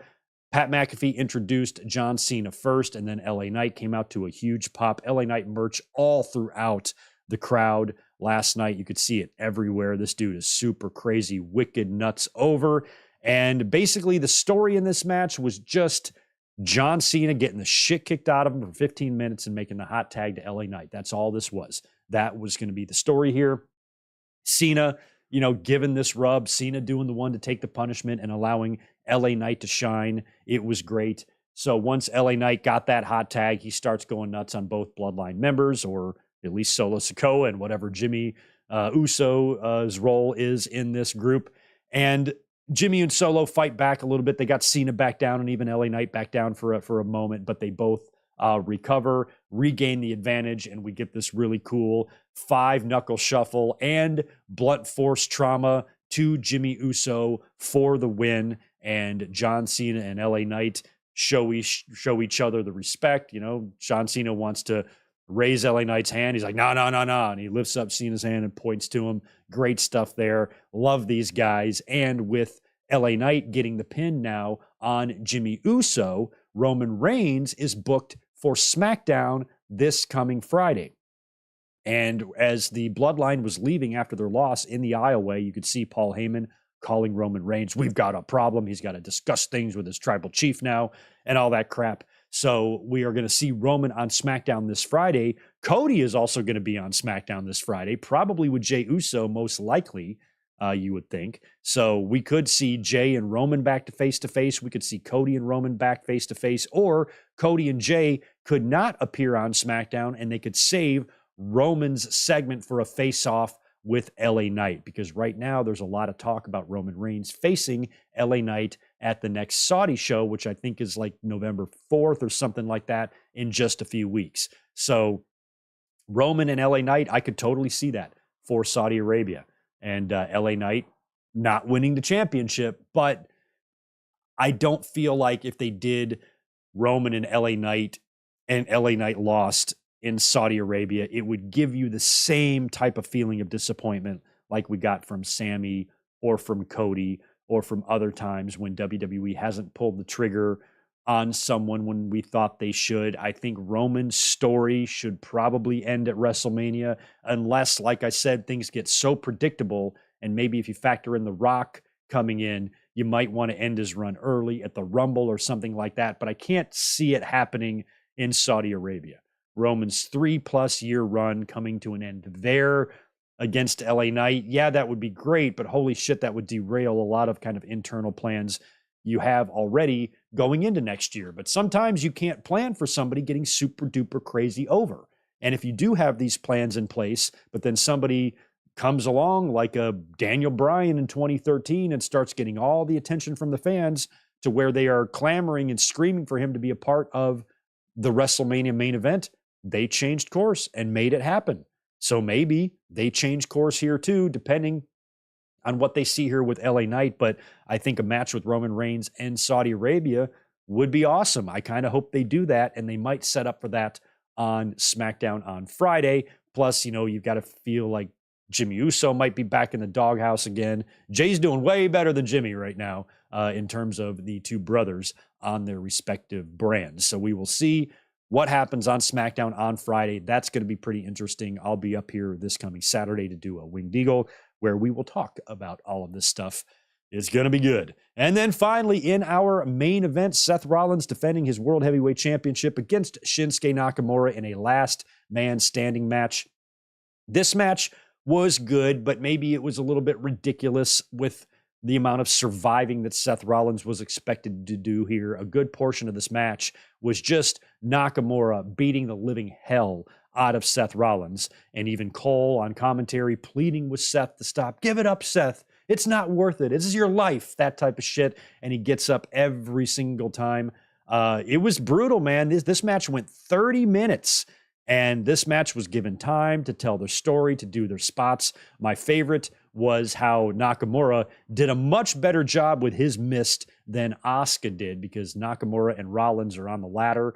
S1: Pat McAfee introduced John Cena first, and then LA Knight came out to a huge pop. LA Knight merch all throughout the crowd last night. You could see it everywhere. This dude is super crazy, wicked nuts over. And basically the story in this match was just John Cena getting the shit kicked out of him for 15 minutes and making the hot tag to LA Knight. That's all this was. That was going to be the story here. Cena, given this rub, Cena doing the one to take the punishment and allowing LA Knight to shine. It was great. So once LA Knight got that hot tag, he starts going nuts on both Bloodline members, or at least Solo Sikoa and whatever Jimmy Uso's role is in this group. And Jimmy and Solo fight back a little bit. They got Cena back down and even LA Knight back down for a moment, but they both recover, regain the advantage, and we get this really cool 5-knuckle shuffle and blunt force trauma to Jimmy Uso for the win. And John Cena and LA Knight show each other the respect. John Cena wants to raise LA Knight's hand. He's like, no. And he lifts up Cena's hand and points to him. Great stuff there. Love these guys. And with LA Knight getting the pin now on Jimmy Uso, Roman Reigns is booked for SmackDown this coming Friday. And as the Bloodline was leaving after their loss in the aisleway, you could see Paul Heyman calling Roman Reigns, we've got a problem. He's got to discuss things with his tribal chief now and all that crap. So we are going to see Roman on SmackDown this Friday. Cody is also going to be on SmackDown this Friday, probably with Jey Uso, most likely, you would think. So we could see Jey and Roman back to face. We could see Cody and Roman back face to face, or Cody and Jey could not appear on SmackDown and they could save Roman's segment for a face-off with LA Knight, because right now there's a lot of talk about Roman Reigns facing LA Knight at the next Saudi show, which I think is like November 4th or something like that, in just a few weeks. So Roman and LA Knight, I could totally see that for Saudi Arabia, and LA Knight not winning the championship. But I don't feel like if they did Roman and LA Knight lost in Saudi Arabia, it would give you the same type of feeling of disappointment like we got from Sammy or from Cody or from other times when WWE hasn't pulled the trigger on someone when we thought they should. I think Roman's story should probably end at WrestleMania, unless, like I said, things get so predictable. And maybe if you factor in The Rock coming in, you might want to end his run early at the Rumble or something like that, but I can't see it happening in Saudi Arabia. Roman's 3+ year run coming to an end there against LA Knight. Yeah, that would be great, but holy shit, that would derail a lot of kind of internal plans you have already going into next year. But sometimes you can't plan for somebody getting super duper crazy over. And if you do have these plans in place, but then somebody comes along like a Daniel Bryan in 2013 and starts getting all the attention from the fans to where they are clamoring and screaming for him to be a part of the WrestleMania main event, they changed course and made it happen. So maybe they change course here too, depending on what they see here with LA Knight. But I think a match with Roman Reigns and Saudi Arabia would be awesome. I kind of hope they do that, and they might set up for that on SmackDown on Friday. Plus, you've got to feel like Jimmy Uso might be back in the doghouse again. Jay's doing way better than Jimmy right now in terms of the two brothers on their respective brands. So we will see what happens on SmackDown on Friday. That's going to be pretty interesting. I'll be up here this coming Saturday to do a Winged Eagle where we will talk about all of this stuff. It's going to be good. And then finally, in our main event, Seth Rollins defending his World Heavyweight Championship against Shinsuke Nakamura in a last man standing match. This match was good, but maybe it was a little bit ridiculous with the amount of surviving that Seth Rollins was expected to do here. A good portion of this match was just Nakamura beating the living hell out of Seth Rollins, and even Cole on commentary pleading with Seth to stop. Give it up, Seth. It's not worth it. This is your life, that type of shit. And he gets up every single time. It was brutal, man. This match went 30 minutes. And this match was given time to tell their story, to do their spots. My favorite was how Nakamura did a much better job with his mist than Asuka did, because Nakamura and Rollins are on the ladder.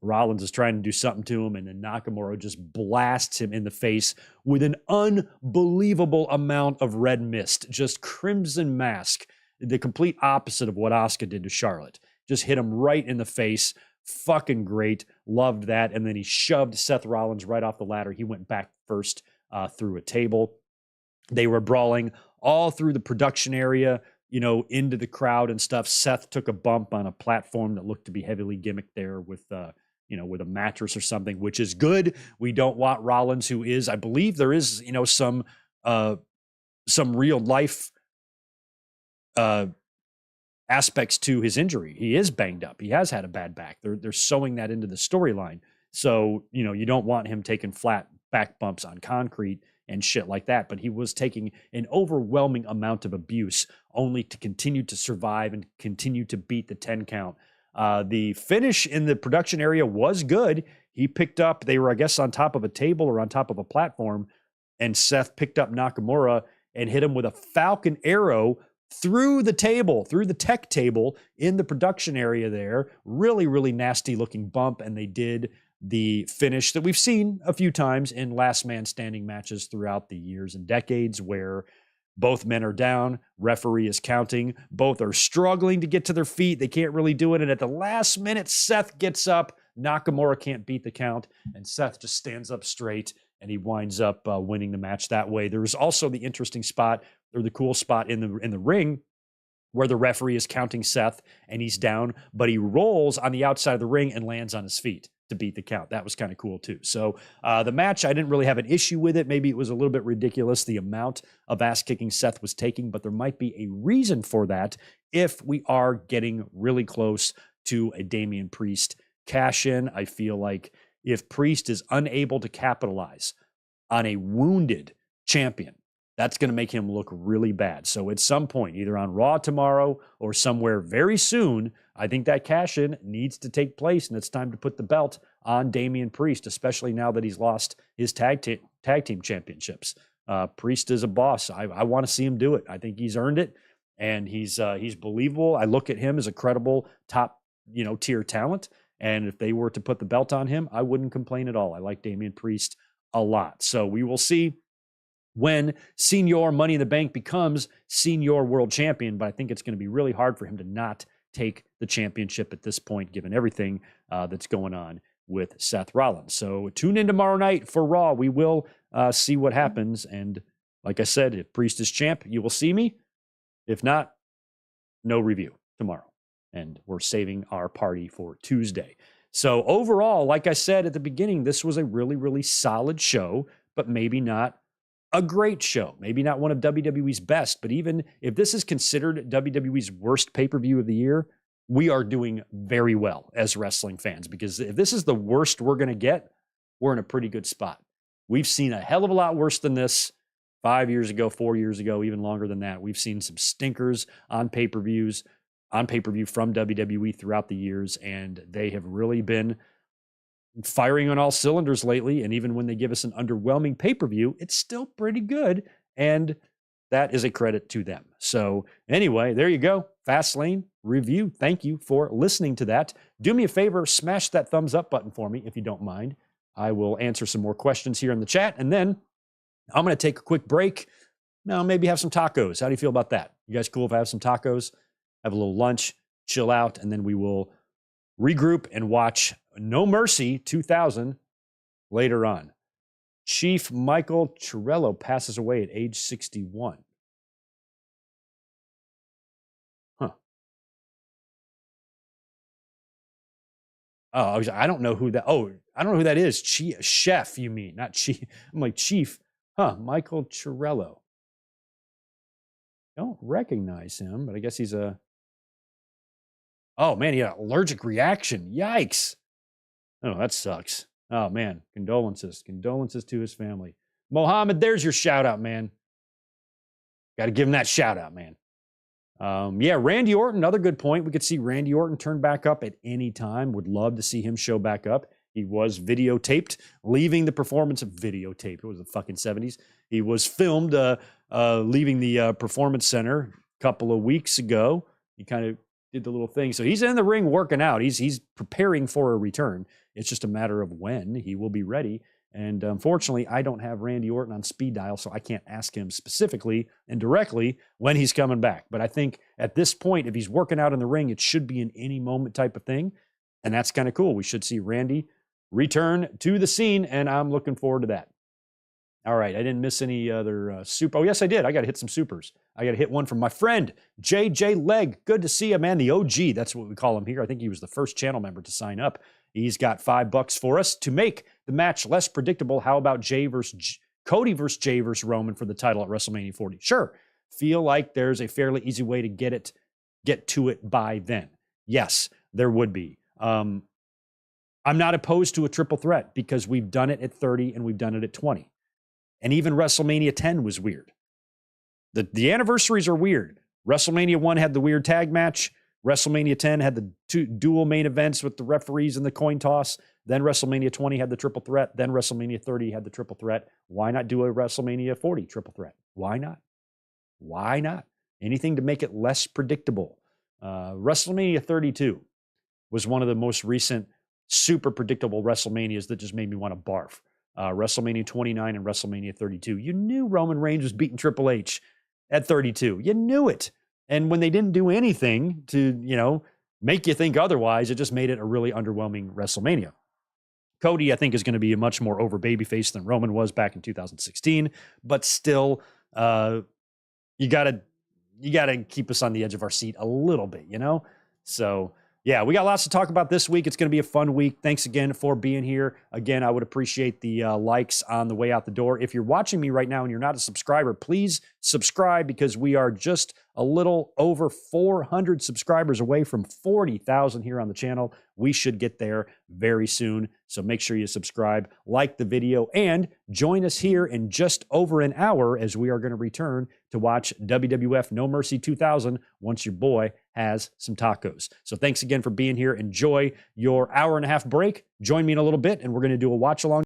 S1: Rollins is trying to do something to him, and then Nakamura just blasts him in the face with an unbelievable amount of red mist, just crimson mask, the complete opposite of what Asuka did to Charlotte. Just hit him right in the face. Fucking great. Loved that. And then he shoved Seth Rollins right off the ladder. He went back first through a table. They were brawling all through the production area, into the crowd and stuff. Seth took a bump on a platform that looked to be heavily gimmicked there with with a mattress or something, which is good. We don't want Rollins, who is, I believe there is, some real life aspects to his injury. He is banged up. He has had a bad back. They're sewing that into the storyline. So, you don't want him taking flat back bumps on concrete and shit like that. But he was taking an overwhelming amount of abuse only to continue to survive and continue to beat the 10 count. The finish in the production area was good. He picked up, they were, I guess, on top of a table or on top of a platform, and Seth picked up Nakamura and hit him with a Falcon Arrow through the table, through the tech table in the production area there. Really, really nasty looking bump. And they did the finish that we've seen a few times in last man standing matches throughout the years and decades, where both men are down, referee is counting, both are struggling to get to their feet. They can't really do it. And at the last minute, Seth gets up. Nakamura can't beat the count, and Seth just stands up straight, and he winds up winning the match that way. There was also the interesting spot, or the cool spot in the ring, where the referee is counting Seth and he's down, but he rolls on the outside of the ring and lands on his feet to beat the count. That was kind of cool too. So the match, I didn't really have an issue with it. Maybe it was a little bit ridiculous, the amount of ass kicking Seth was taking, but there might be a reason for that if we are getting really close to a Damian Priest cash in. I feel like if Priest is unable to capitalize on a wounded champion, that's going to make him look really bad. So at some point, either on Raw tomorrow or somewhere very soon, I think that cash-in needs to take place, and it's time to put the belt on Damian Priest, especially now that he's lost his tag team championships. Priest is a boss. I want to see him do it. I think he's earned it, and he's believable. I look at him as a credible top tier talent, and if they were to put the belt on him, I wouldn't complain at all. I like Damian Priest a lot. So we will see when Senior Money in the Bank becomes Senior World Champion, but I think it's going to be really hard for him to not take the championship at this point, given everything that's going on with Seth Rollins. So tune in tomorrow night for Raw. We will see what happens. And like I said, if Priest is champ, you will see me. If not, no review tomorrow. And we're saving our party for Tuesday. So overall, like I said at the beginning, this was a really, really solid show, but maybe not a great show. Maybe not one of WWE's best. But even if this is considered WWE's worst pay-per-view of the year, we are doing very well as wrestling fans. Because if this is the worst we're going to get, we're in a pretty good spot. We've seen a hell of a lot worse than this 5 years ago, 4 years ago, even longer than that. We've seen some stinkers on pay-per-view from WWE throughout the years, and they have really been firing on all cylinders lately. And even when they give us an underwhelming pay-per-view, it's still pretty good, and that is a credit to them. So anyway, there you go. Fastlane review. Thank you for listening to that. Do me a favor, smash that thumbs up button for me if you don't mind. I will answer some more questions here in the chat, and then I'm going to take a quick break. Now, maybe have some tacos. How do you feel about that? You guys cool if I have some tacos? Have a little lunch, chill out, and then we will regroup and watch No Mercy 2000 later on. Chief Michael Chiarello passes away at age 61. Huh. Oh, I don't know who that. Oh, I don't know who that is. Chef, you mean, not Chief. I'm like, Chief. Huh, Michael Chiarello. Don't recognize him, but I guess he's a... Oh, man, he had an allergic reaction. Yikes. Oh, that sucks. Oh, man, condolences. Condolences to his family. Mohammed, there's your shout-out, man. Got to give him that shout-out, man. Yeah, Randy Orton, another good point. We could see Randy Orton turn back up at any time. Would love to see him show back up. He was videotaped, leaving the performance of videotape. It was the fucking 70s. He was filmed leaving the performance center a couple of weeks ago. He kind of did the little thing. So he's in the ring working out. He's preparing for a return. It's just a matter of when he will be ready. And unfortunately, I don't have Randy Orton on speed dial, so I can't ask him specifically and directly when he's coming back. But I think at this point, if he's working out in the ring, it should be an any moment type of thing. And that's kind of cool. We should see Randy return to the scene, and I'm looking forward to that. All right, I didn't miss any other super. Oh, yes, I did. I got to hit some supers. I got to hit one from my friend, JJ Leg. Good to see you, man. The OG, that's what we call him here. I think he was the first channel member to sign up. He's got $5 for us to make the match less predictable. How about Cody versus Jay versus Roman for the title at WrestleMania 40? Sure. Feel like there's a fairly easy way to get to it by then. Yes, there would be. I'm not opposed to a triple threat because we've done it at 30 and we've done it at 20. And even WrestleMania 10 was weird. The anniversaries are weird. WrestleMania 1 had the weird tag match. WrestleMania 10 had the two dual main events with the referees and the coin toss. Then WrestleMania 20 had the triple threat. Then WrestleMania 30 had the triple threat. Why not do a WrestleMania 40 triple threat? Why not? Why not? Anything to make it less predictable. WrestleMania 32 was one of the most recent super predictable WrestleManias that just made me want to barf. WrestleMania 29 and WrestleMania 32. You knew Roman Reigns was beating Triple H at 32. You knew it. And when they didn't do anything to, make you think otherwise, it just made it a really underwhelming WrestleMania. Cody, I think, is going to be a much more over babyface than Roman was back in 2016. But still, you gotta keep us on the edge of our seat a little bit, So, yeah, we got lots to talk about this week. It's going to be a fun week. Thanks again for being here. Again, I would appreciate the likes on the way out the door. If you're watching me right now and you're not a subscriber, please subscribe because we are just a little over 400 subscribers away from 40,000 here on the channel. We should get there very soon. So make sure you subscribe, like the video, and join us here in just over an hour as we are going to return to watch WWF No Mercy 2000 once your boy has some tacos. So thanks again for being here. Enjoy your hour and a half break. Join me in a little bit, and we're going to do a watch along.